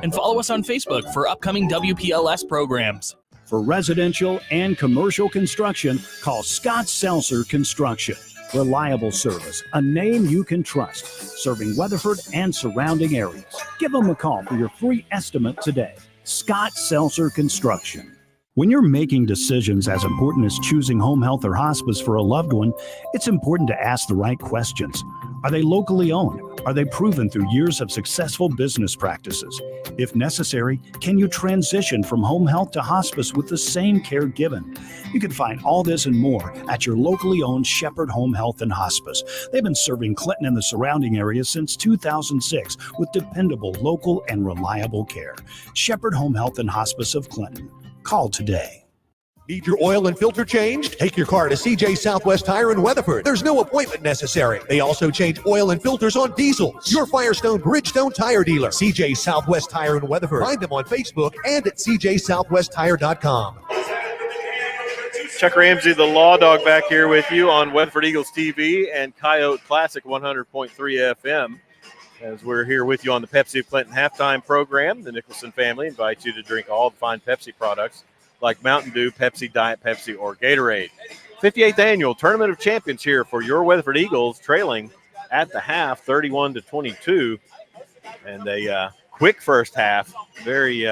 and follow us on Facebook for upcoming WPLS programs. For residential and commercial construction, call Scott Seltzer Construction. Reliable service, a name you can trust, serving Weatherford and surrounding areas. Give them a call for your free estimate today. Scott Seltzer Construction. When you're making decisions as important as choosing home health or hospice for a loved one, it's important to ask the right questions. Are they locally owned? Are they proven through years of successful business practices? If necessary, can you transition from home health to hospice with the same care given? You can find all this and more at your locally owned Shepherd Home Health and Hospice. They've been serving Clinton and the surrounding areas since 2006 with dependable, local, and reliable care. Shepherd Home Health and Hospice of Clinton. Call today. Need your oil and filter changed? Take your car to CJ Southwest Tire in Weatherford. There's no appointment necessary. They also change oil and filters on diesels. Your Firestone Bridgestone tire dealer. CJ Southwest Tire in Weatherford. Find them on Facebook and at cjsouthwesttire.com. Chuck Ramsey, the Law Dog, back here with you on Weatherford Eagles TV and Coyote Classic 100.3 FM. As we're here with you on the Pepsi of Clinton halftime program, the Nicholson family invites you to drink all the fine Pepsi products like Mountain Dew, Pepsi, Diet Pepsi, or Gatorade. 58th Annual Tournament of Champions here for your Weatherford Eagles, trailing at the half, 31-22. And a quick first half, very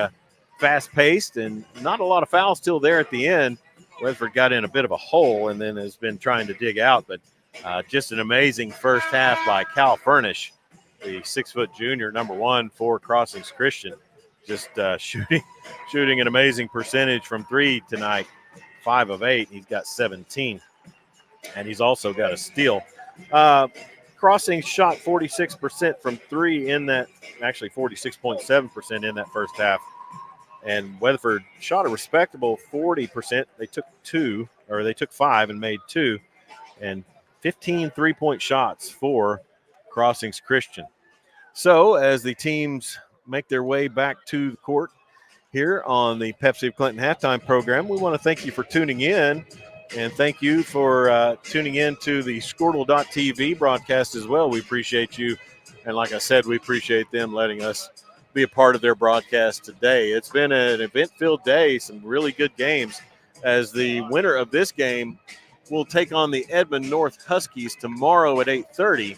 fast-paced, and not a lot of fouls still there at the end. Weatherford got in a bit of a hole and then has been trying to dig out, but just an amazing first half by Cal Furnish, the 6-foot junior, number 1 for Crossings Christian. Just shooting an amazing percentage from 3 tonight, 5 of 8. He's got 17, and he's also got a steal. Crossings shot 46% from 3 in that, actually 46.7% in that first half. And Weatherford shot a respectable 40%. They took 5 and made 2, and 15 3-point shots for Crossings Christian. So as the teams make their way back to the court here on the Pepsi of Clinton halftime program, we want to thank you for tuning in And thank you for tuning in to the Squirtle.tv broadcast as well. We appreciate you. And like I said, we appreciate them letting us be a part of their broadcast today. It's been an event-filled day, some really good games, as the winner of this game will take on the Edmond North Huskies tomorrow at 8:30.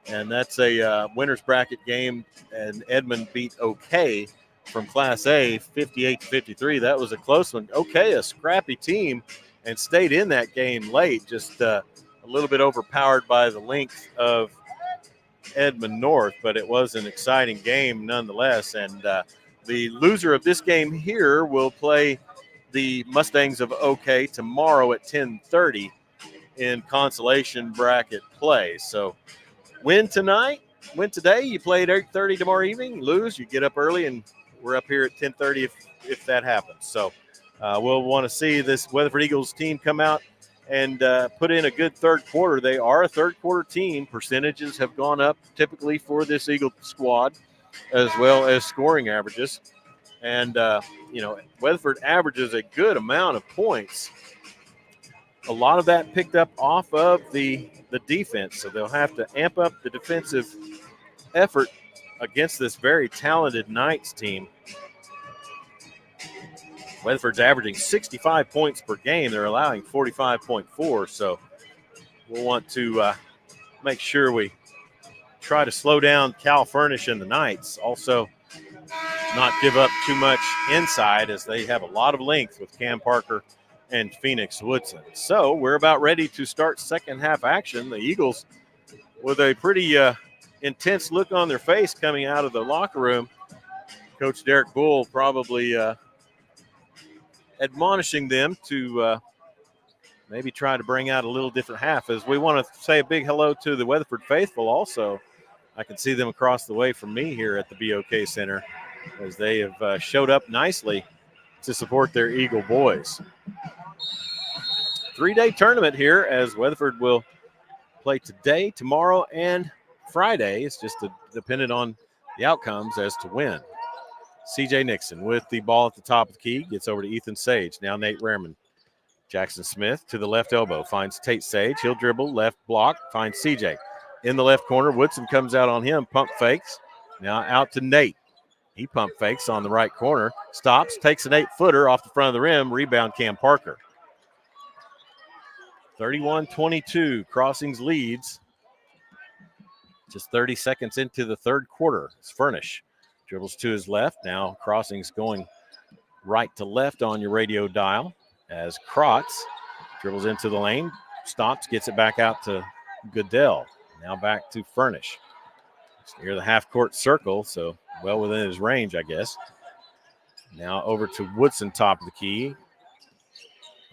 And that's a winner's bracket game, and Edmond beat OK from Class A 58-53. That was a close one. OK, a scrappy team, and stayed in that game late, just a little bit overpowered by the length of Edmond North, but it was an exciting game nonetheless. And the loser of this game here will play the Mustangs of OK tomorrow at 10:30 in consolation bracket play. So win tonight, win today, you play at 8:30 tomorrow evening. Lose, you get up early, and we're up here at 10:30 if that happens. So we'll want to see this Weatherford Eagles team come out and put in a good third quarter. They are a third quarter team. Percentages have gone up typically for this Eagle squad, as well as scoring averages. And, Weatherford averages a good amount of points. A lot of that picked up off of the defense, so they'll have to amp up the defensive effort against this very talented Knights team. Weatherford's averaging 65 points per game. They're allowing 45.4, so we'll want to make sure we try to slow down Cal Furnish and the Knights. Also, not give up too much inside, as they have a lot of length with Cam Parker and Phoenix Woodson. So we're about ready to start second half action. The Eagles with a pretty intense look on their face coming out of the locker room. Coach Derek Bull probably admonishing them to maybe try to bring out a little different half. As we want to say a big hello to the Weatherford faithful also. I can see them across the way from me here at the BOK Center, as they have showed up nicely to support their Eagle boys. 3-day tournament here, as Weatherford will play today, tomorrow, and Friday. It's just dependent on the outcomes as to when. C.J. Nixon with the ball at the top of the key, gets over to Ethan Sage. Now Nate Rehrman. Jackson Smith to the left elbow, finds Tate Sage. He'll dribble, left block, finds C.J. In the left corner, Woodson comes out on him, pump fakes. Now out to Nate. He pump fakes on the right corner, stops, takes an 8-footer off the front of the rim, rebound Cam Parker. 31-22, Crossings leads. Just 30 seconds into the third quarter. It's Furnish. Dribbles to his left. Now Crossings going right to left on your radio dial, as Krotz dribbles into the lane, stops, gets it back out to Goodell. Now back to Furnish. It's near the half-court circle, so well within his range, I guess. Now over to Woodson, top of the key,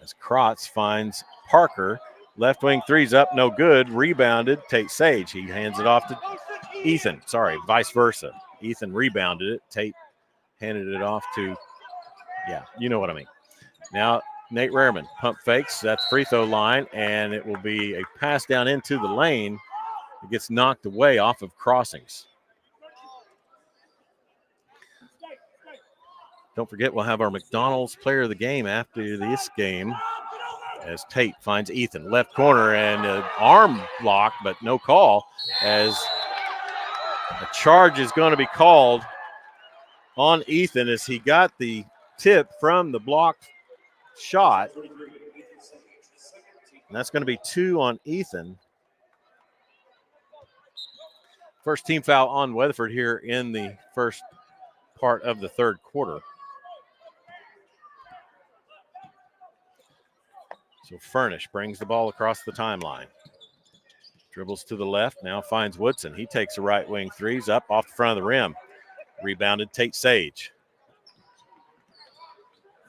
as Krotz finds Parker. Left wing three's up, no good. Rebounded, Tate Sage. He hands it off to Ethan. Sorry, vice versa. Ethan rebounded it. Tate handed it off to, yeah, you know what I mean. Now Nate Rehrman, pump fakes at the free throw line, and it will be a pass down into the lane. It gets knocked away off of Crossings. Don't forget, we'll have our McDonald's player of the game after this game, as Tate finds Ethan. Left corner, and an arm block, but no call, as a charge is going to be called on Ethan, as he got the tip from the blocked shot. And that's going to be 2 on Ethan. First team foul on Weatherford here in the first part of the third quarter. So Furnish brings the ball across the timeline. Dribbles to the left, now finds Woodson. He takes a right wing threes up off the front of the rim. Rebounded Tate Sage.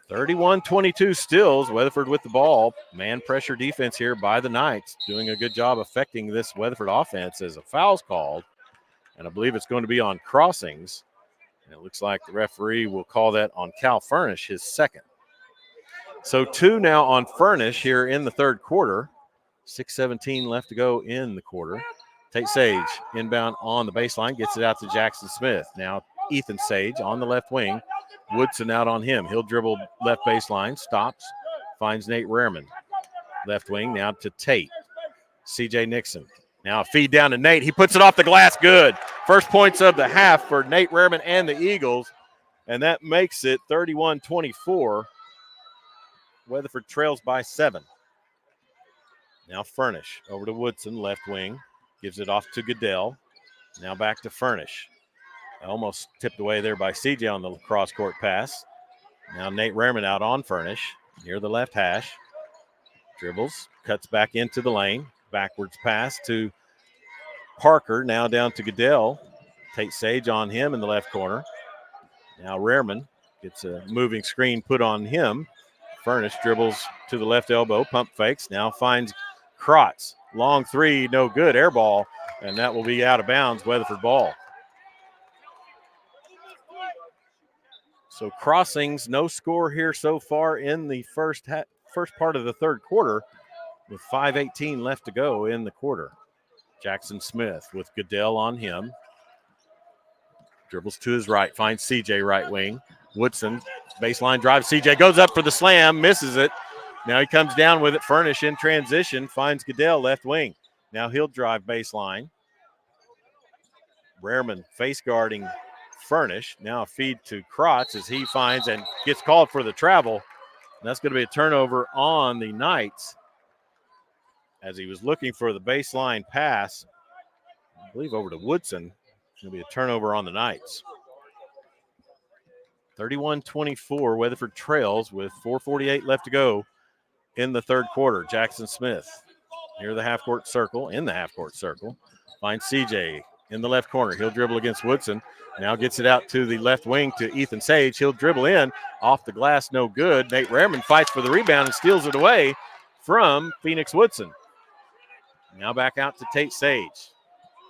31-22 Stills. Weatherford with the ball. Man pressure defense here by the Knights. Doing a good job affecting this Weatherford offense as a foul's called. And I believe it's going to be on Crossings. And it looks like the referee will call that on Cal Furnish, his second. So 2 now on Furnish here in the third quarter. 6:17 left to go in the quarter. Tate Sage inbound on the baseline, gets it out to Jackson Smith. Now Ethan Sage on the left wing. Woodson out on him. He'll dribble left baseline, stops, finds Nate Rehrman. left wing, now to Tate. C.J. Nixon. Now a feed down to Nate. He puts it off the glass. Good. First points of the half for Nate Rehrman and the Eagles, and that makes it 31-24. Weatherford trails by 7. Now Furnish over to Woodson, left wing. Gives it off to Goodell. Now back to Furnish. Almost tipped away there by CJ on the cross-court pass. Now Nate Rehrman out on Furnish near the left hash. Dribbles, cuts back into the lane. Backwards pass to Parker, now down to Goodell. Tate Sage on him in the left corner. Now Rehrman gets a moving screen put on him. Furnish dribbles to the left elbow, pump fakes, now finds Krotz. Long three, no good, air ball, and that will be out of bounds, Weatherford ball. So Crossings, no score here so far in the first part of the third quarter with 5:18 left to go in the quarter. Jackson Smith with Goodell on him. Dribbles to his right, finds CJ right wing. Woodson, baseline drive. CJ goes up for the slam, misses it. Now he comes down with it. Furnish in transition, finds Goodell left wing. Now he'll drive baseline. Rehrman face guarding Furnish. Now a feed to Krotz as he finds and gets called for the travel. And that's going to be a turnover on the Knights as he was looking for the baseline pass, I believe over to Woodson. It's going to be a turnover on the Knights. 31-24, Weatherford trails with 4:48 left to go in the third quarter. Jackson Smith near the half-court circle, finds CJ in the left corner. He'll dribble against Woodson. Now gets it out to the left wing to Ethan Sage. He'll dribble in, off the glass, no good. Nate Rehrman fights for the rebound and steals it away from Phoenix Woodson. Now back out to Tate Sage.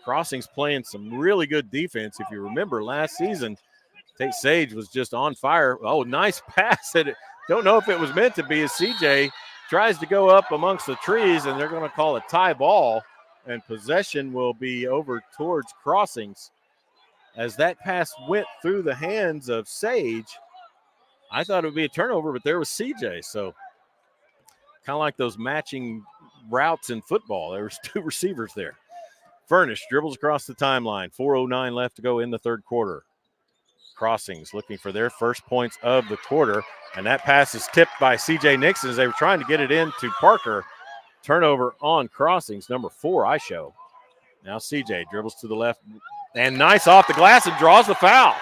Crossings playing some really good defense. If you remember last season, Tate Sage was just on fire. Oh, nice pass. Don't know if it was meant to be as CJ tries to go up amongst the trees, and they're going to call a tie ball, and possession will be over towards Crossings. As that pass went through the hands of Sage, I thought it would be a turnover, but there was CJ. So kind of like those matching routes in football. There was two receivers there. Furnish dribbles across the timeline. 4:09 left to go in the third quarter. Crossings looking for their first points of the quarter, and that pass is tipped by C.J. Nixon as they were trying to get it into Parker. Turnover on Crossings, number 4, Isho. Now C.J. dribbles to the left, and nice off the glass and draws the foul.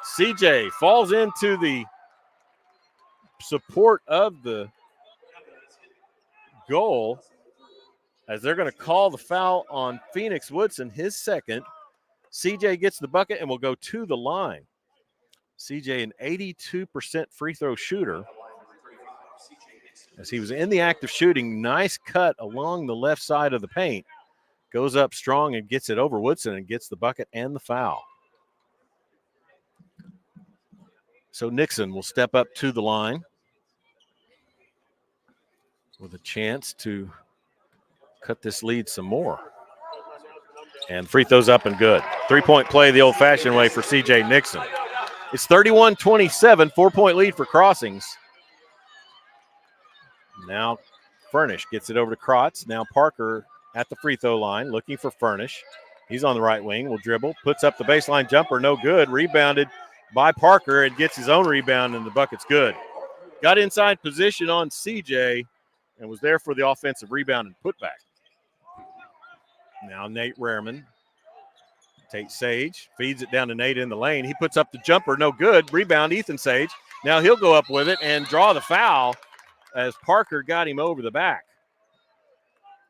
C.J. falls into the support of the goal as they're going to call the foul on Phoenix Woodson, his second. CJ gets the bucket and will go to the line. CJ, an 82% free throw shooter. As he was in the act of shooting, nice cut along the left side of the paint. Goes up strong and gets it over Woodson and gets the bucket and the foul. So Nixon will step up to the line with a chance to cut this lead some more. And free throws up and good. 3-point play the old-fashioned way for C.J. Nixon. It's 31-27, 4-point lead for Crossings. Now Furnish gets it over to Krotz. Now Parker at the free throw line looking for Furnish. He's on the right wing, will dribble, puts up the baseline jumper, no good. Rebounded by Parker and gets his own rebound, and the bucket's good. Got inside position on C.J. and was there for the offensive rebound and putback. Now Nate Rehrman. Tate Sage feeds it down to Nate in the lane. He puts up the jumper, no good. Rebound, Ethan Sage. Now he'll go up with it and draw the foul as Parker got him over the back.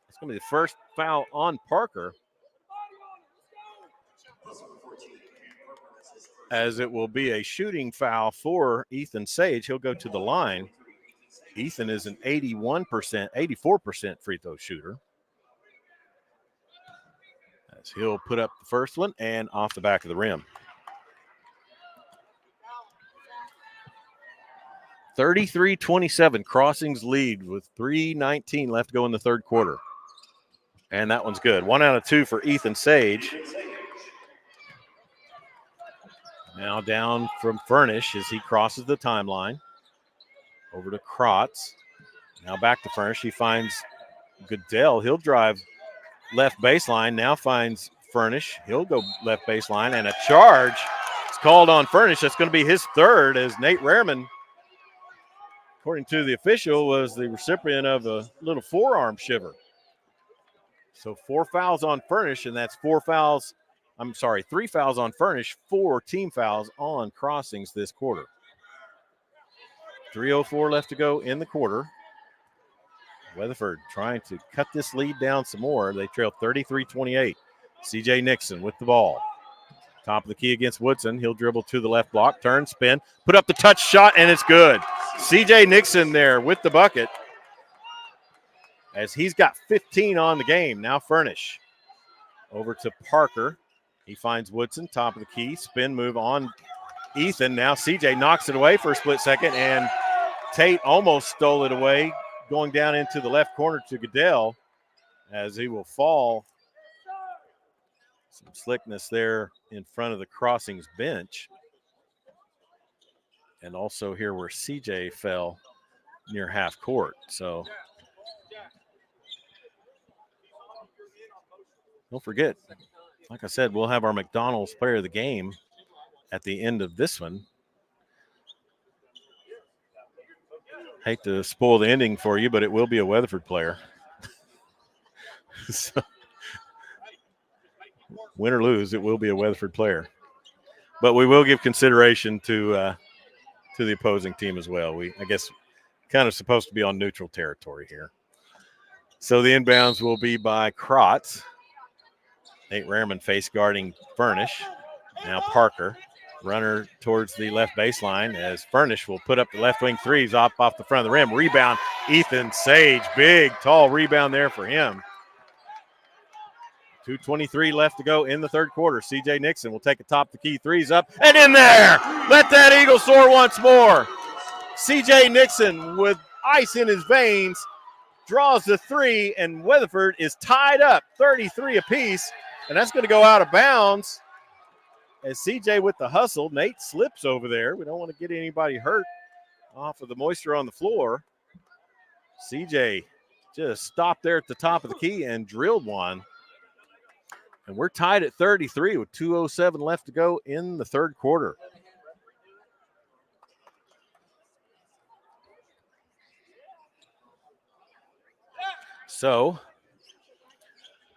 It's going to be the first foul on Parker, as it will be a shooting foul for Ethan Sage. He'll go to the line. Ethan is an 84% free throw shooter. As he'll put up the first one and off the back of the rim. 33-27, Crossings lead with 3:19 left to go in the third quarter. And that one's good. 1 out of 2 for Ethan Sage. Now down from Furnish as he crosses the timeline. Over to Krotz. Now back to Furnish. He finds Goodell. He'll drive left baseline. Now finds Furnish. He'll go left baseline, and a charge is called on Furnish. That's going to be his third, as Nate Rehrman, according to the official, was the recipient of a little forearm shiver. So 4 fouls on Furnish, and that's 3 fouls on Furnish, 4 team fouls on Crossings this quarter. 3:04 left to go in the quarter. Weatherford trying to cut this lead down some more. They trail 33-28. CJ Nixon with the ball. Top of the key against Woodson. He'll dribble to the left block, turn, spin, put up the touch shot, and it's good. CJ Nixon there with the bucket, as he's got 15 on the game. Now Furnish over to Parker. He finds Woodson, top of the key, spin move on Ethan. Now CJ knocks it away for a split second, and Tate almost stole it away, going down into the left corner to Goodell, as he will fall. Some slickness there in front of the Crossings bench. And also here where CJ fell near half court. So don't forget, like I said, we'll have our McDonald's player of the game at the end of this one. Hate to spoil the ending for you, but it will be a Weatherford player. So, win or lose, it will be a Weatherford player. But we will give consideration to the opposing team as well. I guess, kind of supposed to be on neutral territory here. So the inbounds will be by Krotz. Nate Rehrman face guarding Furnish. Now Parker, runner towards the left baseline, as Furnish will put up the left wing threes off the front of the rim. Rebound, Ethan Sage. Big, tall rebound there for him. 2:23 left to go in the third quarter. CJ Nixon will take a top the key threes up and in there. Let that eagle soar once more. CJ Nixon with ice in his veins draws the three, and Weatherford is tied up 33 apiece, and that's going to go out of bounds as CJ with the hustle. Nate slips over there. We don't want to get anybody hurt off of the moisture on the floor. CJ just stopped there at the top of the key and drilled one. And we're tied at 33 with 2:07 left to go in the third quarter. So,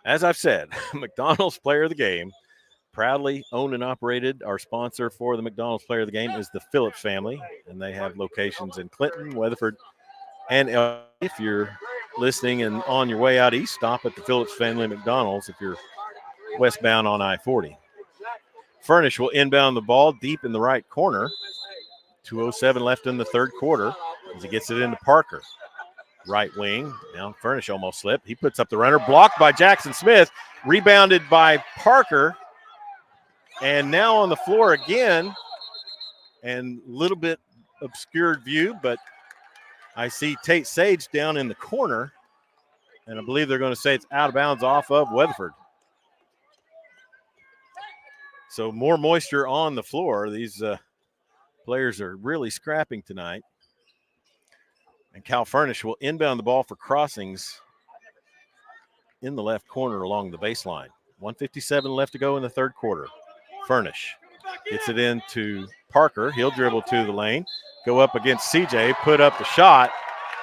as I've said, McDonald's player of the game, proudly owned and operated. Our sponsor for the McDonald's player of the game is the Phillips family, and they have locations in Clinton, Weatherford, and if you're listening and on your way out east, stop at the Phillips family McDonald's if you're westbound on I-40. Furnish will inbound the ball deep in the right corner. 2:07 left in the third quarter as he gets it into Parker. Right wing. Now Furnish almost slipped. He puts up the runner. Blocked by Jackson Smith. Rebounded by Parker. And now on the floor again. And a little bit obscured view, but I see Tate Sage down in the corner. And I believe they're going to say it's out of bounds off of Weatherford. So more moisture on the floor. These players are really scrapping tonight. And Cal Furnish will inbound the ball for Crossings in the left corner along the baseline. 1:57 left to go in the third quarter. Furnish gets it into Parker. He'll dribble to the lane, go up against CJ, put up the shot,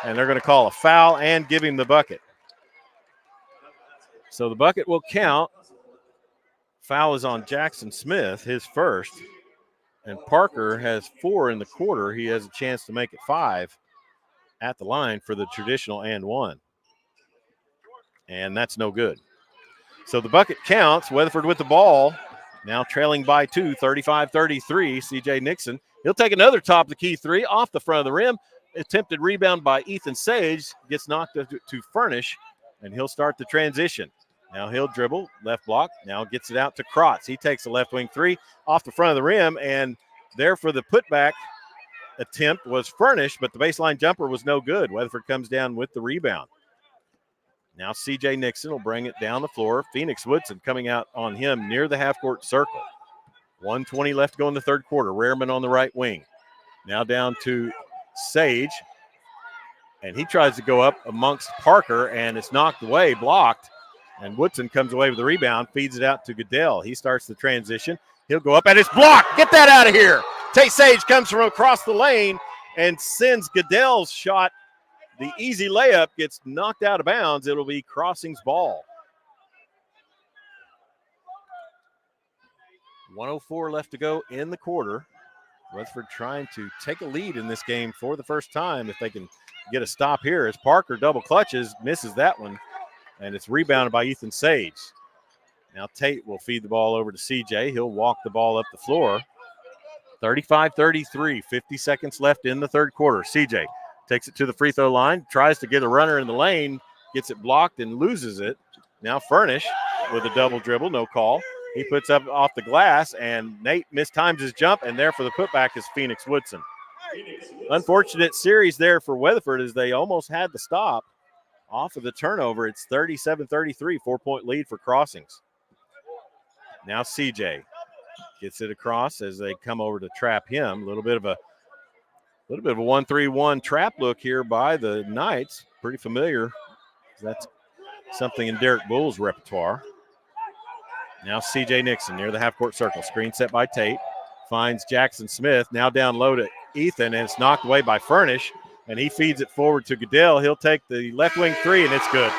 and they're going to call a foul and give him the bucket. So the bucket will count. Foul is on Jackson Smith, his first. And Parker has 4 in the quarter. He has a chance to make it 5 at the line for the traditional and 1. And that's no good. So the bucket counts. Weatherford with the ball. Now trailing by 2, 35-33. CJ Nixon. He'll take another top of the key 3 off the front of the rim. Attempted rebound by Ethan Sage. Gets knocked to Furnish, and he'll start the transition. Now he'll dribble, left block. Now gets it out to Krotz. He takes a left wing 3 off the front of the rim, and there for the putback attempt was Furnish, but the baseline jumper was no good. Weatherford comes down with the rebound. Now CJ Nixon will bring it down the floor. Phoenix Woodson coming out on him near the half-court circle. 1:20 left to go in the third quarter. Rehrman on the right wing. Now down to Sage. And he tries to go up amongst Parker, and it's knocked away, blocked. And Woodson comes away with the rebound, feeds it out to Goodell. He starts the transition. He'll go up, and it's blocked. Get that out of here. Tate Sage comes from across the lane and sends Goodell's shot. The easy layup gets knocked out of bounds. It'll be Crossing's ball. 1:04 left to go in the quarter. Weatherford trying to take a lead in this game for the first time if they can get a stop here as Parker double clutches, misses that one, and it's rebounded by Ethan Sage. Now Tate will feed the ball over to CJ. He'll walk the ball up the floor. 35-33, 50 seconds left in the third quarter. CJ takes it to the free throw line, tries to get a runner in the lane, gets it blocked and loses it. Now Furnish with a double dribble, no call. He puts up off the glass, and Nate mistimes his jump, and there for the putback is Phoenix Woodson. Unfortunate series there for Weatherford as they almost had the stop off of the turnover. It's 37-33, 4-point lead for Crossings. Now CJ gets it across as they come over to trap him. A little bit of a 1-3-1 trap look here by the Knights. Pretty familiar. That's something in Derek Bull's repertoire. Now C.J. Nixon near the half-court circle. Screen set by Tate. Finds Jackson Smith. Now down low to Ethan, and it's knocked away by Furnish, and he feeds it forward to Goodell. He'll take the left wing three, and it's good.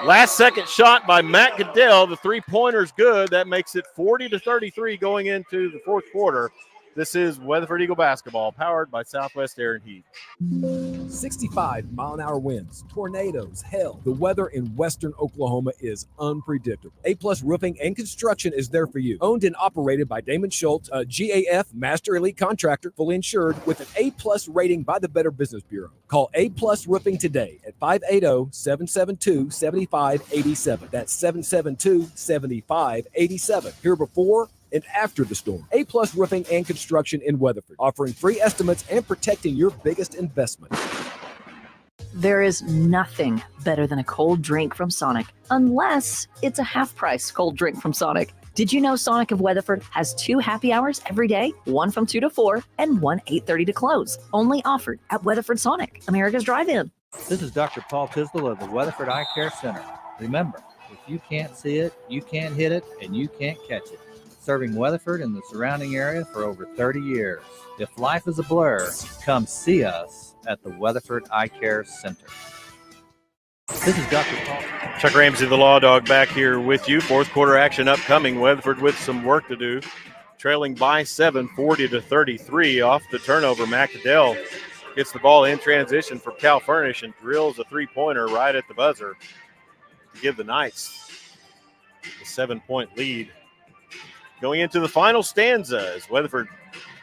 Last second shot by Matt Goodell. The three-pointer's good. That makes it 40-33 going into the fourth quarter. This is Weatherford Eagle basketball, powered by Southwest Air and Heat. 65-mile-an-hour winds, tornadoes, hail. The weather in western Oklahoma is unpredictable. A-Plus Roofing and Construction is there for you. Owned and operated by Damon Schultz, a GAF Master Elite Contractor, fully insured with an A-Plus rating by the Better Business Bureau. Call A-Plus Roofing today at 580-772-7587. That's 772-7587. Here before and after the storm. A-Plus Roofing and Construction in Weatherford, offering free estimates and protecting your biggest investment. There is nothing better than a cold drink from Sonic, unless it's a half-price cold drink from Sonic. Did you know Sonic of Weatherford has 2 happy hours every day, one from 2 to 4 and one 8:30 to close, only offered at Weatherford Sonic, America's drive-in. This is Dr. Paul Tisdale of the Weatherford Eye Care Center. Remember, if you can't see it, you can't hit it, and you can't catch it. Serving Weatherford and the surrounding area for over 30 years. If life is a blur, come see us at the Weatherford Eye Care Center. This is Dr. Paul. Chuck Ramsey, the Law Dog, back here with you. Fourth quarter action upcoming. Weatherford with some work to do. Trailing by 7, 40-33 off the turnover. McAdell gets the ball in transition for Cal Furnish and drills a three-pointer right at the buzzer to give the Knights the 7-point lead. Going into the final stanza is Weatherford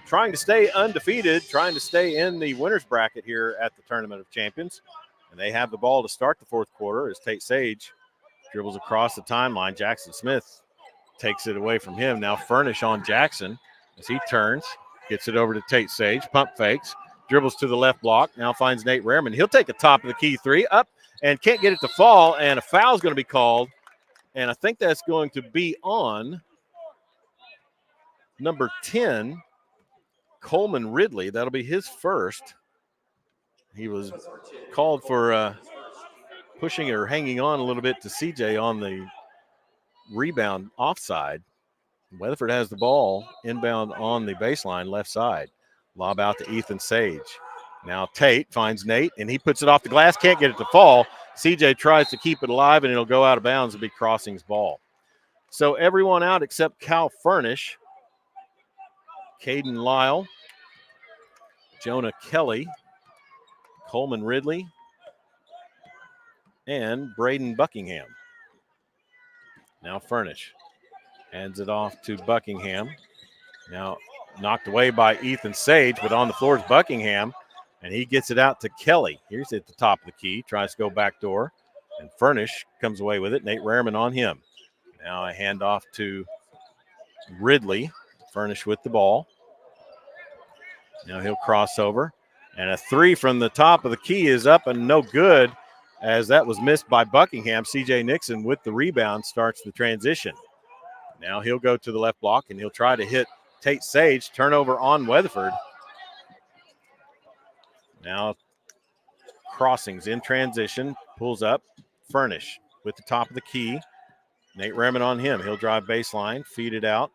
trying to stay undefeated, trying to stay in the winner's bracket here at the Tournament of Champions. And they have the ball to start the fourth quarter as Tate Sage dribbles across the timeline. Jackson Smith takes it away from him. Now Furnish on Jackson as he turns, gets it over to Tate Sage, pump fakes, dribbles to the left block, now finds Nate Rehrman. He'll take a top of the key three, up and can't get it to fall, and a foul is going to be called. And I think that's going to be on number 10, Coleman Ridley. That'll be his first. He was called for pushing or hanging on a little bit to CJ on the rebound offside. Weatherford has the ball inbound on the baseline left side. Lob out to Ethan Sage. Now Tate finds Nate, and he puts it off the glass. Can't get it to fall. CJ tries to keep it alive, and it'll go out of bounds and be Crossing's ball. So everyone out except Cal Furnish, Caden Lyle, Jonah Kelly, Coleman Ridley, and Braden Buckingham. Now Furnish hands it off to Buckingham. Now knocked away by Ethan Sage, but on the floor is Buckingham, and he gets it out to Kelly. Here's at the top of the key, tries to go backdoor, and Furnish comes away with it. Nate Rehrman on him. Now a handoff to Ridley. Furnish with the ball. Now he'll cross over, and a three from the top of the key is up and no good, as that was missed by Buckingham. C.J. Nixon with the rebound starts the transition. Now he'll go to the left block, and he'll try to hit Tate Sage. Turnover on Weatherford. Now Crossings in transition, pulls up. Furnish with the top of the key. Nate Rehrman on him. He'll drive baseline, feed it out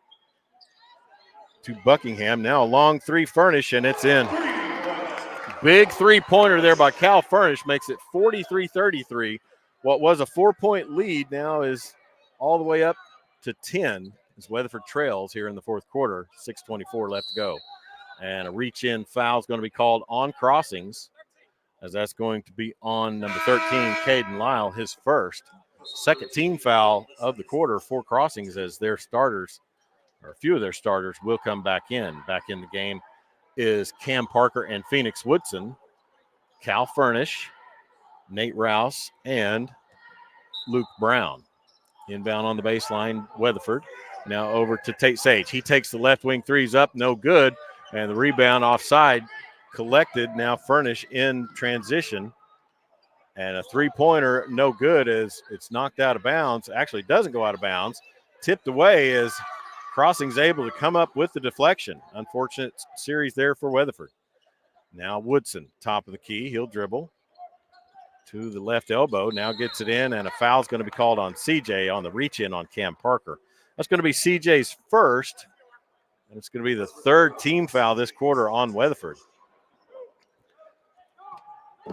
to Buckingham. Now a long three, Furnish, and it's in. Big three-pointer there by Cal Furnish makes it 43-33. What was a 4-point lead now is all the way up to 10 as Weatherford trails here in the fourth quarter. 6:24 left to go. And a reach-in foul is going to be called on Crossings, as that's going to be on number 13, Caden Lyle, his first. Second team foul of the quarter for Crossings, as their starters, or a few of their starters, will come back in. Back in the game is Cam Parker and Phoenix Woodson, Cal Furnish, Nate Rouse, and Luke Brown. Inbound on the baseline, Weatherford. Now over to Tate Sage. He takes the left wing threes up, no good. And the rebound offside collected. Now Furnish in transition. And a three-pointer, no good, as it's knocked out of bounds. Actually, doesn't go out of bounds. Tipped away as Crossing's able to come up with the deflection. Unfortunate series there for Weatherford. Now Woodson, top of the key. He'll dribble to the left elbow. Now gets it in, and a foul's going to be called on CJ on the reach-in on Cam Parker. That's going to be CJ's first, and it's going to be the third team foul this quarter on Weatherford.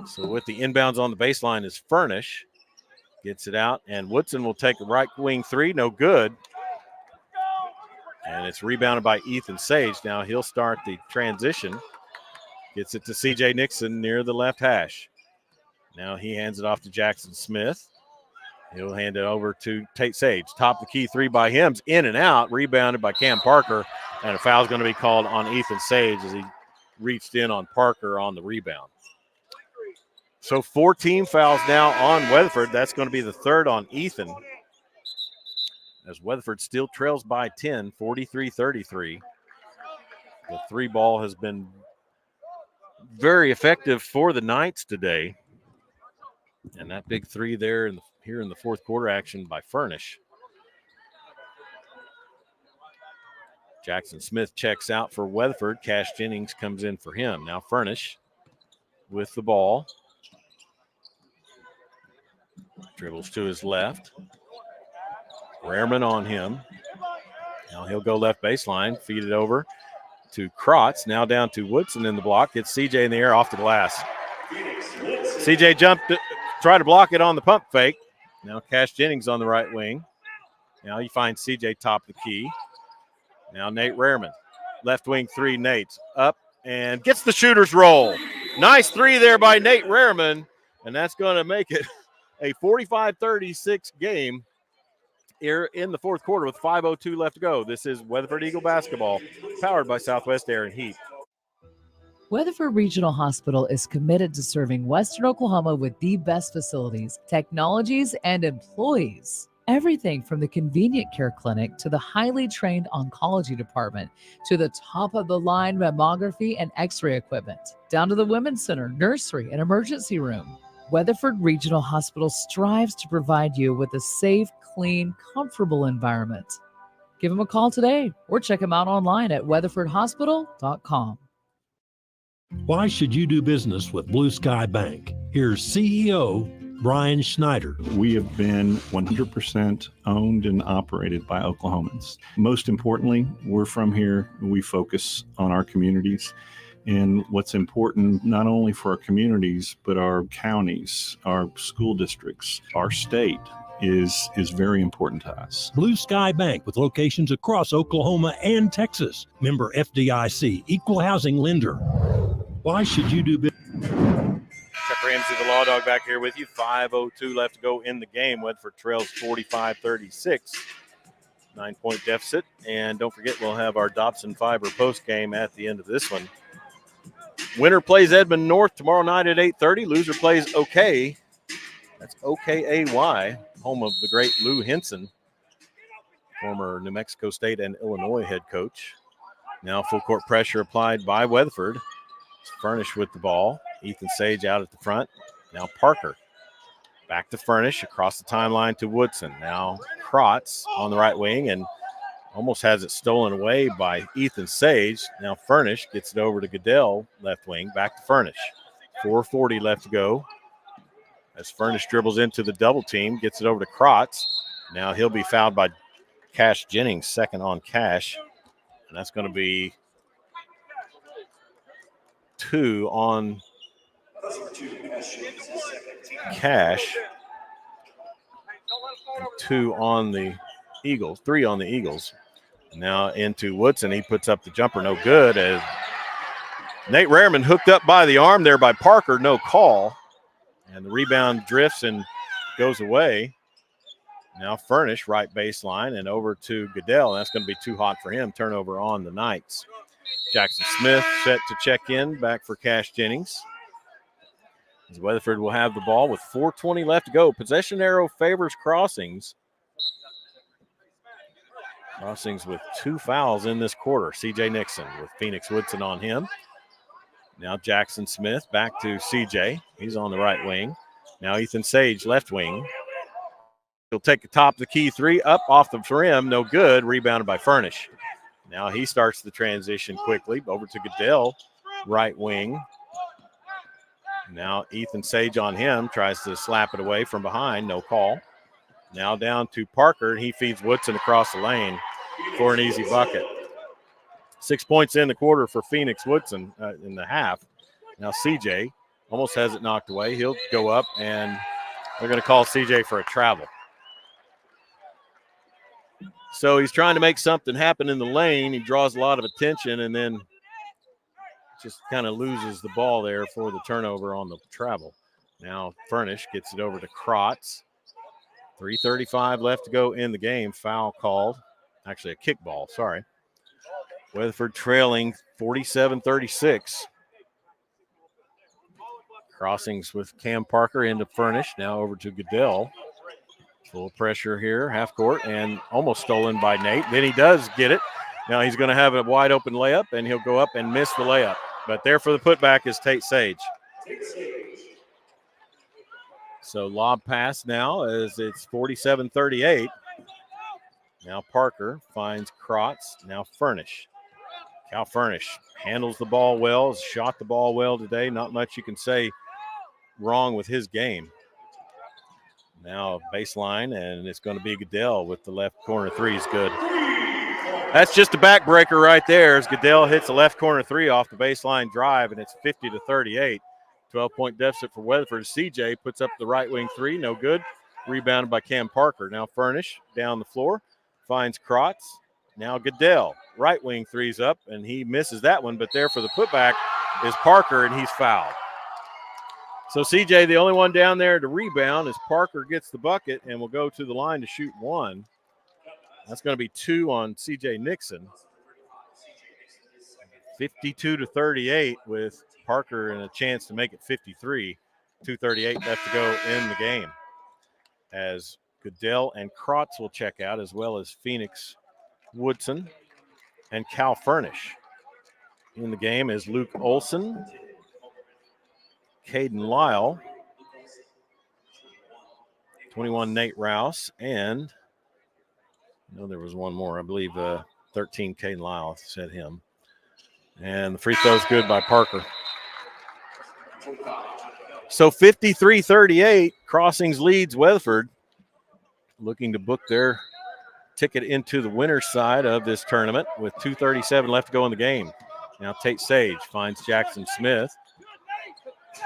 So with the inbounds on the baseline is Furnish. Gets it out, and Woodson will take the right wing three. No good. And it's rebounded by Ethan Sage. Now he'll start the transition. Gets it to C.J. Nixon near the left hash. Now he hands it off to Jackson Smith. He'll hand it over to Tate Sage. Top of the key three by him. In and out. Rebounded by Cam Parker. And a foul's going to be called on Ethan Sage as he reached in on Parker on the rebound. So 4 team fouls now on Weatherford. That's going to be the third on Ethan, as Weatherford still trails by 10, 43-33. The three ball has been very effective for the Knights today. And that big three there here in the fourth quarter action by Furnish. Jackson Smith checks out for Weatherford. Cash Jennings comes in for him. Now Furnish with the ball. Dribbles to his left. Rehrman on him. Now he'll go left baseline, feed it over to Krotz. Now down to Woodson in the block. Gets CJ in the air off the glass. CJ jumped, tried to block it on the pump fake. Now Cash Jennings on the right wing. Now you find CJ top of the key. Now Nate Rehrman. Left wing three, Nate's up and gets the shooter's roll. Nice three there by Nate Rehrman, and that's going to make it a 45-36 game here in the fourth quarter with 5:02 left to go. This is Weatherford Eagle basketball, powered by Southwest Air and Heat. Weatherford Regional Hospital is committed to serving Western Oklahoma with the best facilities, technologies, and employees. Everything from the convenient care clinic to the highly trained oncology department to the top-of-the-line mammography and x-ray equipment, down to the women's center, nursery, and emergency room. Weatherford Regional Hospital strives to provide you with a safe, clean, comfortable environment. Give them a call today or check them out online at weatherfordhospital.com. Why should you do business with Blue Sky Bank? Here's CEO Brian Schneider. We have been 100% owned and operated by Oklahomans. Most importantly, we're from here. We focus on our communities. And what's important not only for our communities, but our counties, our school districts, our state is very important to us. Blue Sky Bank, with locations across Oklahoma and Texas. Member FDIC, equal housing lender. Why should you do business? Chuck Ramsey, the Law Dog, back here with you. 5:02 left to go in the game. Weatherford trails 45-36. 9-point deficit. And don't forget, we'll have our Dobson Fiber post game at the end of this one. Winner plays Edmond North tomorrow night at 8:30. Loser plays OK. That's OKAY, home of the great Lou Henson, former New Mexico State and Illinois head coach. Now full court pressure applied by Weatherford. It's Furnish with the ball. Ethan Sage out at the front. Now Parker. Back to Furnish, across the timeline to Woodson. Now Krotz on the right wing and almost has it stolen away by Ethan Sage. Now Furnish gets it over to Goodell, left wing, back to Furnish. 4:40 left to go as Furnish dribbles into the double team, gets it over to Krotz. Now he'll be fouled by Cash Jennings, second on Cash. And that's going to be 2 on Cash. 2 on the Eagles, 3 on the Eagles. Now into Woodson. He puts up the jumper, no good. As Nate Rehrman hooked up by the arm there by Parker, no call. And the rebound drifts and goes away. Now Furnish, right baseline, and over to Goodell. That's going to be too hot for him. Turnover on the Knights. Jackson Smith set to check in, back for Cash Jennings. As Weatherford will have the ball with 4:20 left to go. Possession arrow favors Crossings. Crossings with 2 fouls in this quarter. C.J. Nixon with Phoenix Woodson on him. Now Jackson Smith back to C.J. He's on the right wing. Now Ethan Sage, left wing. He'll take the top of the key three, up off the rim, no good, rebounded by Furnish. Now he starts the transition quickly, over to Goodell, right wing. Now Ethan Sage on him, tries to slap it away from behind, no call. Now down to Parker, and he feeds Woodson across the lane for an easy bucket. 6 points in the quarter for Phoenix Woodson in the half. Now CJ almost has it knocked away. He'll go up, and they're going to call CJ for a travel. So he's trying to make something happen in the lane. He draws a lot of attention and then just kind of loses the ball there for the turnover on the travel. Now Furnish gets it over to Krotz. 3:35 left to go in the game. Foul called. Actually, a kickball, sorry. Weatherford trailing 47-36. Crossings with Cam Parker into Furnish. Now over to Goodell. Full pressure here, half court, and almost stolen by Nate. Then he does get it. Now he's going to have a wide open layup, and he'll go up and miss the layup. But there for the putback is Tate Sage. So lob pass now as it's 47-38. Now Parker finds Krotz. Now Furnish. Cal Furnish handles the ball well, has shot the ball well today. Not much you can say wrong with his game. Now baseline, and it's going to be Goodell with the left corner three is good. That's just a backbreaker right there as Goodell hits the left corner three off the baseline drive, and it's 50-38. 12-point deficit for Weatherford. CJ puts up the right wing three, no good. Rebounded by Cam Parker. Now Furnish down the floor, finds Krotz. Now Goodell, right wing three's up, and he misses that one, but there for the putback is Parker, and he's fouled. So CJ, the only one down there to rebound as Parker gets the bucket and will go to the line to shoot one. That's going to be 2 on CJ Nixon. 52-38 with Parker and a chance to make it 53. 2:38 left to go in the game. As Goodell and Krotz will check out, as well as Phoenix Woodson and Cal Furnish. In the game is Luke Olson, Caden Lyle, 21 Nate Rouse, and I know there was one more. I believe 13 Caden Lyle said him. And the free throw's good by Parker. So 53-38, Crossings leads Weatherford, looking to book their ticket into the winner's side of this tournament with 2:37 left to go in the game. Now Tate Sage finds Jackson Smith.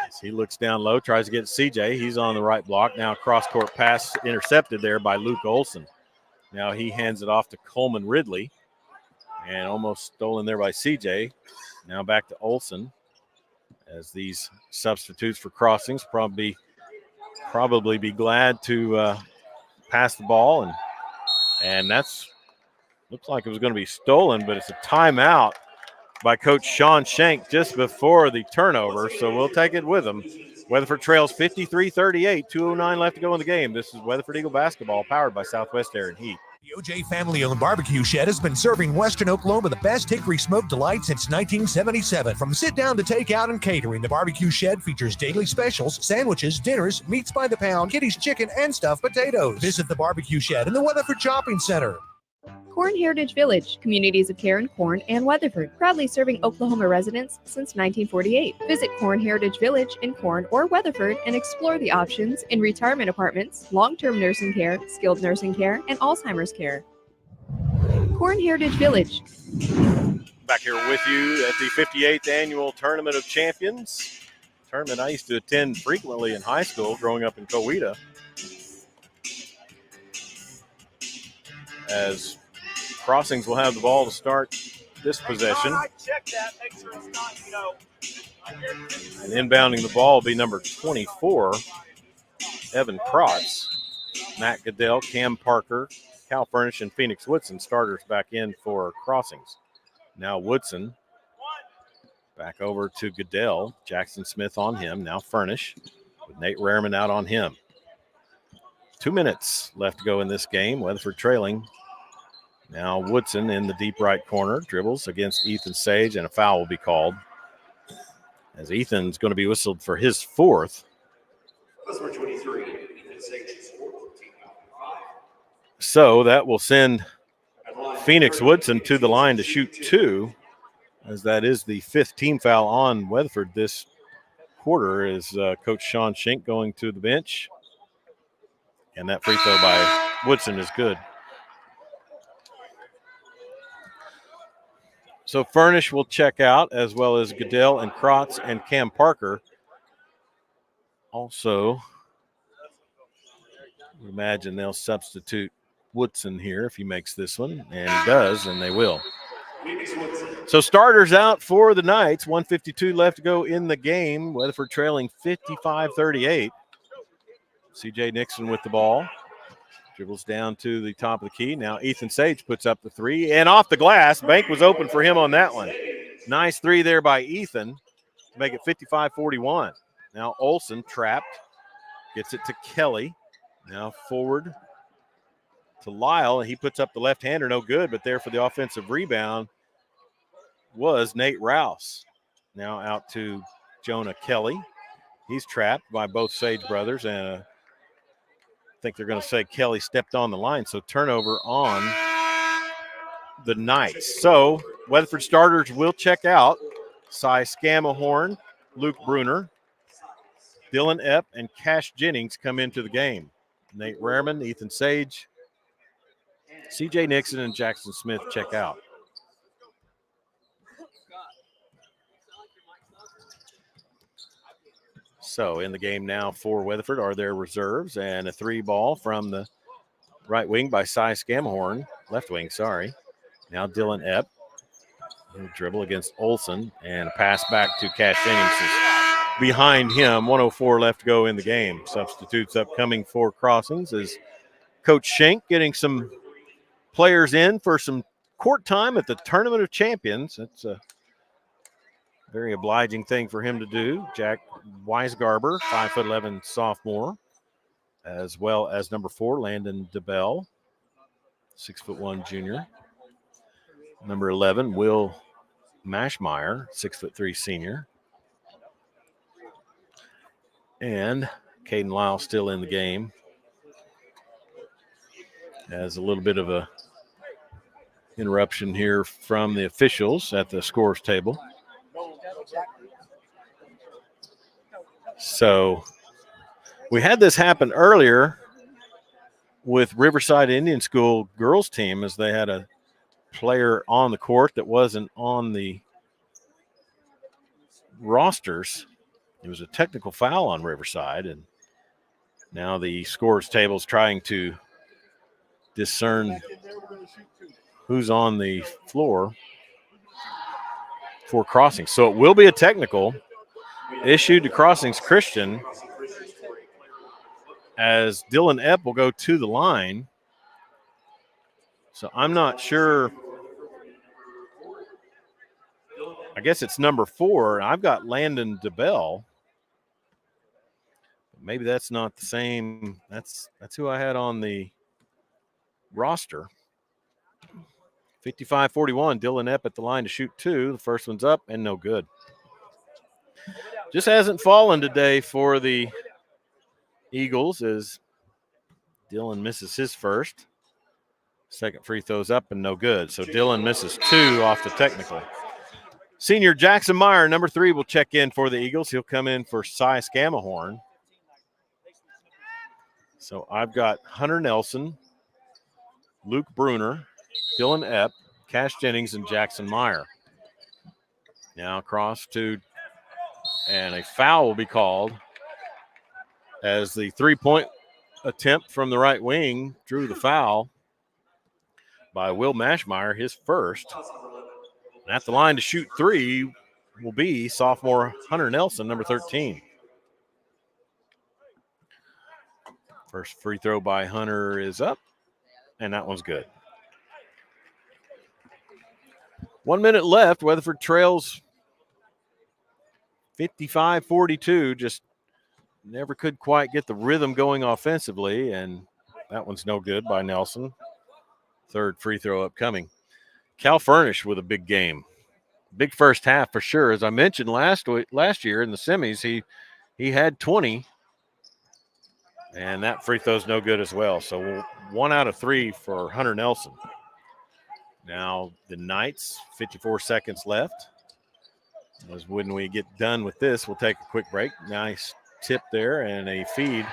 As he looks down low, tries to get CJ. He's on the right block. Now cross-court pass intercepted there by Luke Olson. Now he hands it off to Coleman Ridley. And almost stolen there by CJ. Now back to Olson. As these substitutes for Crossings probably be glad to pass the ball. And that's looks like it was going to be stolen, but it's a timeout by Coach Sean Shank just before the turnover, so we'll take it with him. Weatherford trails 53-38, 2:09 left to go in the game. This is Weatherford Eagle basketball powered by Southwest Air and Heat. The OJ family-owned barbecue shed has been serving Western Oklahoma the best hickory smoked delight since 1977. From sit-down to takeout and catering, the barbecue shed features daily specials, sandwiches, dinners, meats by the pound, Kitty's chicken, and stuffed potatoes. Visit the barbecue shed in the Weatherford Shopping Center. Corn Heritage Village, communities of care in Corn and Weatherford, proudly serving Oklahoma residents since 1948. Visit Corn Heritage Village in Corn or Weatherford and explore the options in retirement apartments, long-term nursing care, skilled nursing care, and Alzheimer's care. Corn Heritage Village. Back here with you at the 58th Annual Tournament of Champions. Tournament I used to attend frequently in high school growing up in Coweta. As Crossings will have the ball to start this possession. And inbounding the ball will be number 24, Evan Krotz. Matt Goodell, Cam Parker, Cal Furnish, and Phoenix Woodson starters back in for Crossings. Now Woodson back over to Goodell. Jackson Smith on him. Now Furnish with Nate Rehrman out on him. 2 minutes left to go in this game. Weatherford trailing. Now Woodson in the deep right corner. Dribbles against Ethan Sage, and a foul will be called. As Ethan's going to be whistled for his fourth. So that will send Phoenix Woodson to the line to shoot 2, as that is the 5th team foul on Weatherford this quarter, is Coach Sean Schenk going to the bench. And that free throw by Woodson is good. So Furnish will check out, as well as Goodell and Krotz and Cam Parker. Also, we imagine they'll substitute Woodson here if he makes this one, and he does, and they will. So starters out for the Knights. 1:52 left to go in the game. Weatherford trailing 55-38. C.J. Nixon with the ball. Dribbles down to the top of the key. Now Ethan Sage puts up the three, and off the glass. Bank was open for him on that one. Nice three there by Ethan to make it 55-41. Now Olsen trapped. Gets it to Kelly. Now forward to Lyle, and he puts up the left-hander, no good, but there for the offensive rebound was Nate Rouse. Now out to Jonah Kelly. He's trapped by both Sage brothers, and I think they're going to say Kelly stepped on the line, so turnover on the Knights. So Weatherford starters will check out. Cy Scamahorn, Luke Bruner, Dylan Epp, and Cash Jennings come into the game. Nate Rehrman, Ethan Sage, C.J. Nixon, and Jackson Smith check out. So in the game now for Weatherford are their reserves, and a three ball from the right wing by Cy Scamahorn, left wing, sorry. Now Dylan Epp, he'll dribble against Olsen, and a pass back to Cash Jennings is behind him. 1:04 left to go in the game. Substitutes upcoming for Crossings is Coach Schenk getting some players in for some court time at the Tournament of Champions. That's a very obliging thing for him to do. Jack Weisgarber, 5'11" sophomore, as well as number 4, Landon DeBell, 6'1" junior. Number 11, Will Mashmeyer, 6'3" senior. And Caden Lyle still in the game. As a little bit of a interruption here from the officials at the scores table. So we had this happen earlier with Riverside Indian School girls team, as they had a player on the court that wasn't on the rosters. It was a technical foul on Riverside, and now the scores table is trying to discern who's on the floor for Crossings. So it will be a technical issued to Crossings Christian, as Dylan Epp will go to the line. So I'm not sure. I guess it's number 4. I've got Landon DeBell. Maybe that's not the same. That's who I had on the roster. 55-41, Dylan Epp at the line to shoot 2. The first one's up and no good. Just hasn't fallen today for the Eagles, as Dylan misses his first. Second free throw's up and no good. So Dylan misses 2 off the technical. Senior Jackson Meyer, number 3, will check in for the Eagles. He'll come in for Cy Scamahorn. So I've got Hunter Nelson, Luke Bruner, Dylan Epp, Cash Jennings, and Jackson Meyer. Now cross to, and a foul will be called as the 3-point attempt from the right wing drew the foul by Will Mashmeyer, his first. And at the line to shoot 3 will be sophomore Hunter Nelson, number 13. First free throw by Hunter is up, and that one's good. 1 minute left. Weatherford trails 55-42. Just never could quite get the rhythm going offensively, and that one's no good by Nelson. Third free throw upcoming. Cal Furnish with a big game. Big first half for sure. As I mentioned last year in the semis, he had 20. And that free throw's no good as well. So 1 out of 3 for Hunter Nelson. Now the Knights, 54 seconds left. As when we get done with this, we'll take a quick break. Nice tip there and a feed.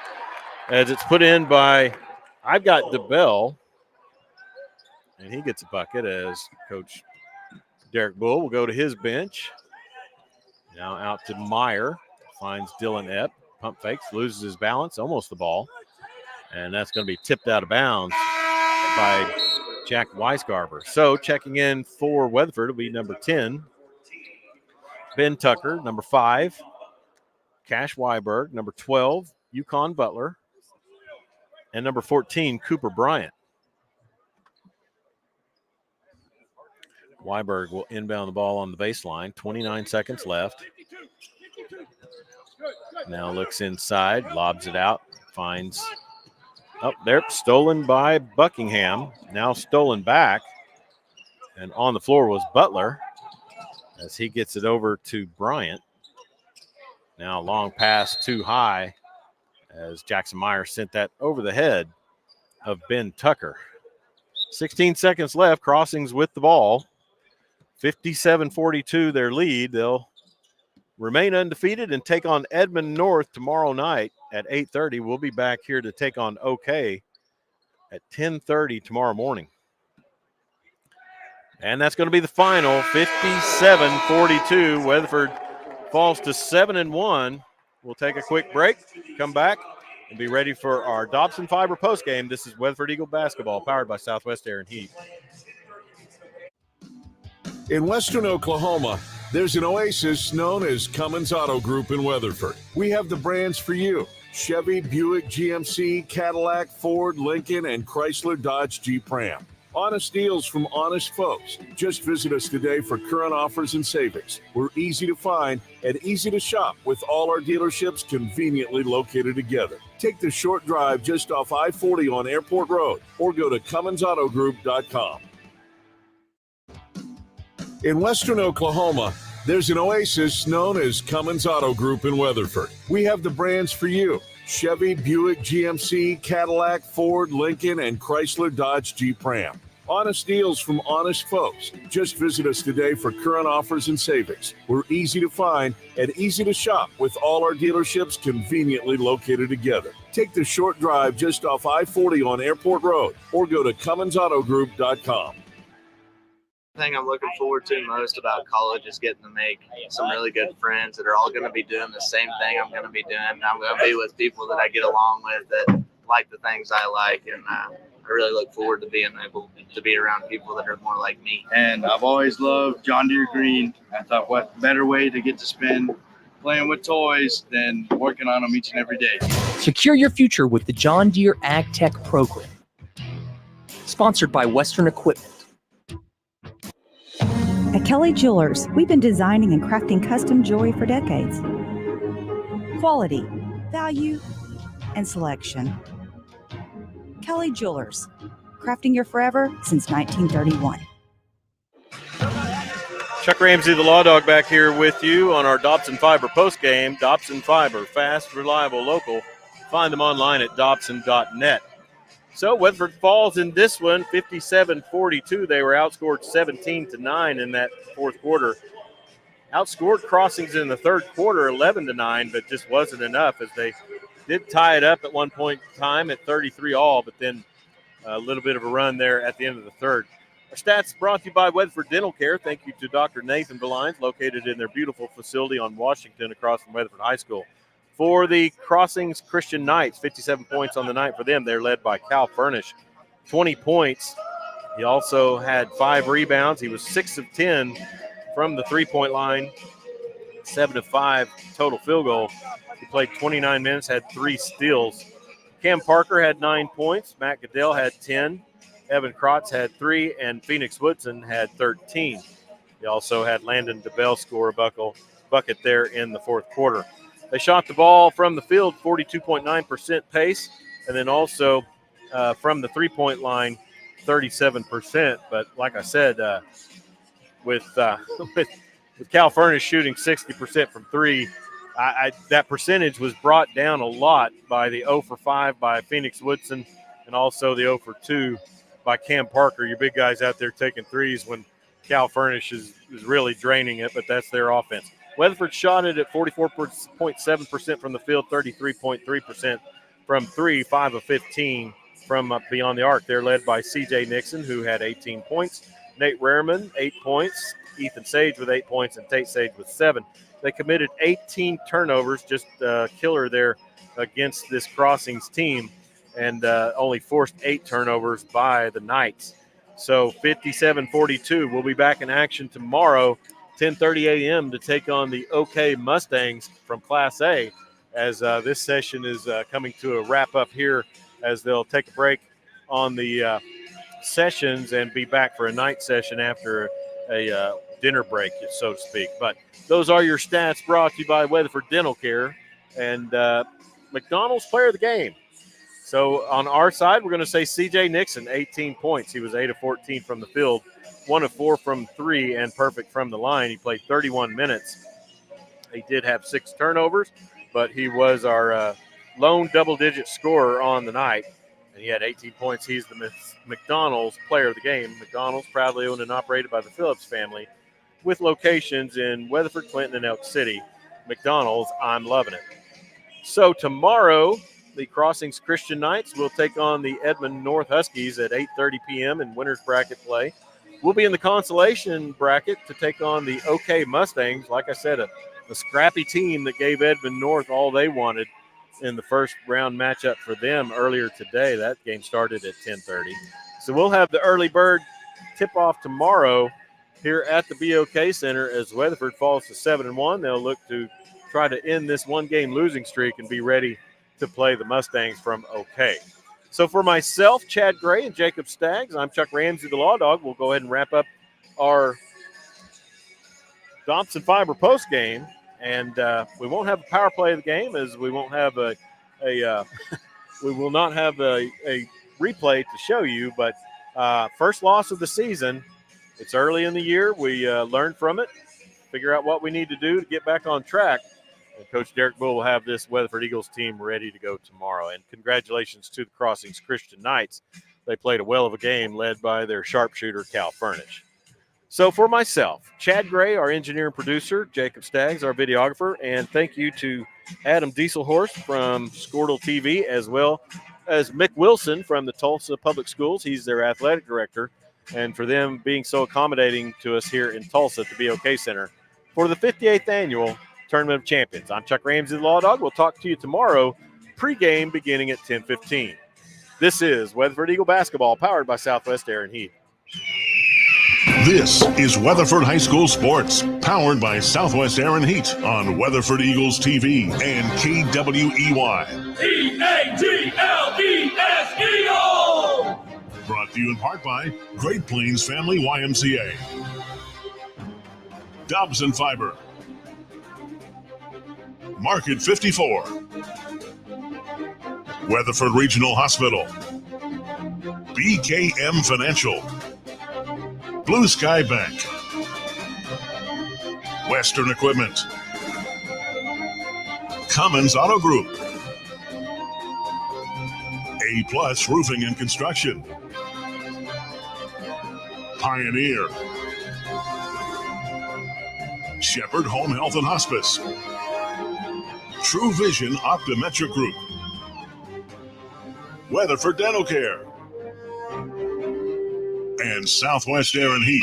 As it's put in by, I've got DeBell. And he gets a bucket as Coach Derek Bull will go to his bench. Now out to Meyer. Finds Dylan Epp. Pump fakes, loses his balance, almost the ball. And that's going to be tipped out of bounds by Jack Weisgarber. So checking in for Weatherford will be number 10, Ben Tucker, number 5, Cash Weiberg, number 12, Yukon Butler, and number 14, Cooper Bryant. Weiberg will inbound the ball on the baseline, 29 seconds left. Now looks inside, lobs it out, finds up there, stolen by Buckingham. Now stolen back, and on the floor was Butler as he gets it over to Bryant. Now long pass too high as Jackson Meyer sent that over the head of Ben Tucker. 16 seconds left, Crossings with the ball. 57-42 their lead. They'll remain undefeated and take on Edmond North tomorrow night at 8:30. We'll be back here to take on OK at 10:30 tomorrow morning. And that's going to be the final, 57-42. Weatherford falls to 7-1. We'll take a quick break, come back, and be ready for our Dobson Fiber postgame. This is Weatherford Eagle basketball, powered by Southwest Air and Heat. In Western Oklahoma, there's an oasis known as Cummins Auto Group in Weatherford. We have the brands for you: Chevy, Buick, GMC, Cadillac, Ford, Lincoln, and Chrysler, Dodge, Jeep, Ram. Honest deals from honest folks. Just visit us today for current offers and savings. We're easy to find and easy to shop with all our dealerships conveniently located together. Take the short drive just off I-40 on Airport Road or go to CumminsAutoGroup.com. In Western Oklahoma, there's an oasis known as Cummins Auto Group in Weatherford. We have the brands for you: Chevy, Buick, GMC, Cadillac, Ford, Lincoln, and Chrysler, Dodge, Jeep, Ram. Honest deals from honest folks. Just visit us today for current offers and savings. We're easy to find and easy to shop with all our dealerships conveniently located together. Take the short drive just off I-40 on Airport Road or go to CumminsAutoGroup.com. The thing I'm looking forward to most about college is getting to make some really good friends that are all going to be doing the same thing I'm going to be doing. And I'm going to be with people that I get along with that like the things I like. And I really look forward to being able to be around people that are more like me. And I've always loved John Deere Green. I thought, what better way to get to spend playing with toys than working on them each and every day. Secure your future with the John Deere Ag Tech program. Sponsored by Western Equipment. At Kelly Jewelers, we've been designing and crafting custom jewelry for decades. Quality, value, and selection. Kelly Jewelers, crafting your forever since 1931. Chuck Ramsey, the Law Dog, back here with you on our Dobson Fiber postgame. Dobson Fiber, fast, reliable, local. Find them online at Dobson.net. So Weatherford falls in this one, 57-42. They were outscored 17-9 in that fourth quarter. Outscored Crossings in the third quarter, 11-9, but just wasn't enough as they did tie it up at one point in time at 33 all, but then a little bit of a run there at the end of the third. Our stats brought to you by Weatherford Dental Care. Thank you to Dr. Nathan Belines, located in their beautiful facility on Washington across from Weatherford High School. For the Crossings Christian Knights, 57 points on the night for them. They're led by Cal Furnish, 20 points. He also had 5 rebounds. He was 6 of 10 from the three-point line, 7 of 5 total field goal. He played 29 minutes, had 3 steals. Cam Parker had 9 points. Matt Goodell had 10. Evan Krotz had 3, and Phoenix Woodson had 13. He also had Landon DeBell score a bucket there in the fourth quarter. They shot the ball from the field 42.9% pace, and then also from the three-point line 37%. But like I said, with Cal Furnish shooting 60% from 3, that percentage was brought down a lot by the 0 for 5 by Phoenix Woodson and also the 0 for 2 by Cam Parker. Your big guys out there taking threes when Cal Furnish is really draining it, but that's their offense. Weatherford shot it at 44.7% from the field, 33.3% from 3, 5 of 15 from beyond the arc. They're led by C.J. Nixon, who had 18 points. Nate Rehrman, 8 points. Ethan Sage with 8 points, and Tate Sage with 7. They committed 18 turnovers, just killer there against this Crossings team, and only forced 8 turnovers by the Knights. So 57-42. We'll be back in action tomorrow, 10:30 a.m. to take on the OK Mustangs from Class A, as this session is coming to a wrap up here, as they'll take a break on the sessions and be back for a night session after a dinner break, so to speak. But those are your stats brought to you by Weatherford Dental Care and McDonald's Player of the Game. So on our side, we're going to say C.J. Nixon, 18 points. He was 8 of 14 from the field, 1 of 4 from 3, and perfect from the line. He played 31 minutes. He did have 6 turnovers, but he was our lone double-digit scorer on the night, and he had 18 points. He's the McDonald's Player of the Game. McDonald's, proudly owned and operated by the Phillips family, with locations in Weatherford, Clinton, and Elk City. McDonald's, I'm loving it. So tomorrow, the Crossings Christian Knights will take on the Edmond North Huskies at 8:30 p.m. in winners bracket play. We'll be in the consolation bracket to take on the OK Mustangs. Like I said, a scrappy team that gave Edmond North all they wanted in the first round matchup for them earlier today. That game started at 10:30. So we'll have the early bird tip-off tomorrow here at the BOK Center as Weatherford falls to 7-1. They'll look to try to end this one-game losing streak and be ready to play the Mustangs from OK. So for myself, Chad Gray, and Jacob Staggs, I'm Chuck Ramsey, the Law Dog. We'll go ahead and wrap up our Dobson Fiber post game, and we won't have a power play of the game, as we won't have we will not have a replay to show you. But first loss of the season. It's early in the year. We learn from it, figure out what we need to do to get back on track. And Coach Derek Bull will have this Weatherford Eagles team ready to go tomorrow. And congratulations to the Crossings Christian Knights. They played a well of a game led by their sharpshooter, Cal Furnish. So for myself, Chad Gray, our engineer and producer, Jacob Staggs, our videographer, and thank you to Adam Dieselhorst from Squirtle TV, as well as Mick Wilson from the Tulsa Public Schools. He's their athletic director, and for them being so accommodating to us here in Tulsa at the BOK Center for the 58th annual Tournament of Champions. I'm Chuck Ramsey, the Law Dog. We'll talk to you tomorrow, pregame beginning at 10:15. This is Weatherford Eagle basketball, powered by Southwest Air and Heat. This is Weatherford High School Sports, powered by Southwest Air and Heat on Weatherford Eagles TV and KWEY. E-A-G-L-E-S, Eagle! Brought to you in part by Great Plains Family YMCA, Dobson Fiber, Market 54, Weatherford Regional Hospital, BKM Financial, Blue Sky Bank, Western Equipment, Cummins Auto Group, A+ Roofing and Construction. Pioneer. Shepherd Home Health and Hospice. True Vision Optometric Group. Weatherford Dental Care. And Southwest Air and Heat.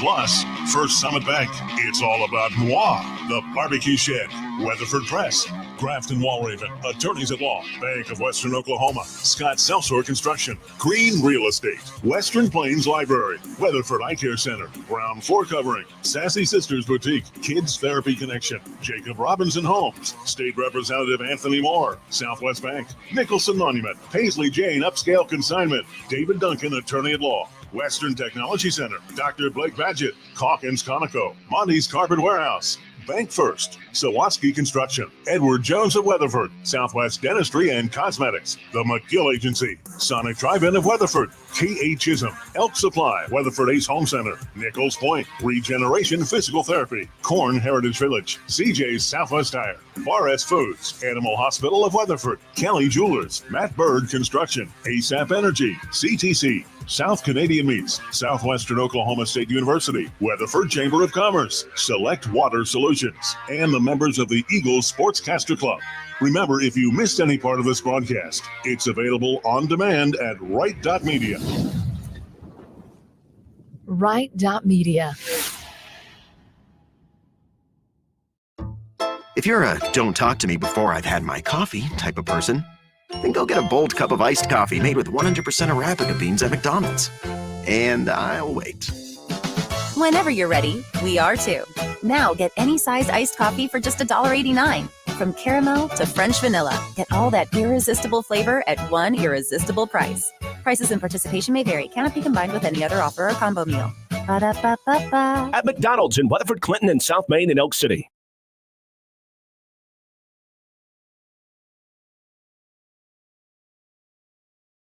Plus, First Summit Bank. It's all about moi, the barbecue shed. Weatherford Press. Grafton Walraven, Attorneys at Law, Bank of Western Oklahoma, Scott Seltzer Construction, Green Real Estate, Western Plains Library, Weatherford Eye Care Center, Brown Floor Covering, Sassy Sisters Boutique, Kids Therapy Connection, Jacob Robinson Homes, State Representative Anthony Moore, Southwest Bank, Nicholson Monument, Paisley Jane Upscale Consignment, David Duncan, Attorney at Law, Western Technology Center, Dr. Blake Badgett, Calkins Conoco, Monty's Carpet Warehouse, Bank First, Sawatsky Construction, Edward Jones of Weatherford, Southwest Dentistry and Cosmetics, The McGill Agency, Sonic Drive-In of Weatherford, K.A. Chisholm, Elk Supply, Weatherford Ace Home Center, Nichols Point, Regeneration Physical Therapy, Corn Heritage Village, CJ's Southwest Tire, Bar S Foods, Animal Hospital of Weatherford, Kelly Jewelers, Matt Bird Construction, ASAP Energy, CTC, South Canadian Meats, Southwestern Oklahoma State University, Weatherford Chamber of Commerce, Select Water Solutions, and the members of the Eagles Sportscaster Club. Remember, if you missed any part of this broadcast, it's available on demand at Right.media. Right.media. If you're a don't talk to me before I've had my coffee type of person, then go get a bold cup of iced coffee made with 100% Arabica beans at McDonald's. And I'll wait. Whenever you're ready, we are too. Now get any size iced coffee for just $1.89. From caramel to French vanilla, get all that irresistible flavor at one irresistible price. Prices and participation may vary. Cannot be combined with any other offer or combo meal. Ba-da-ba-ba-ba. At McDonald's in Weatherford, Clinton, and South Main and Elk City.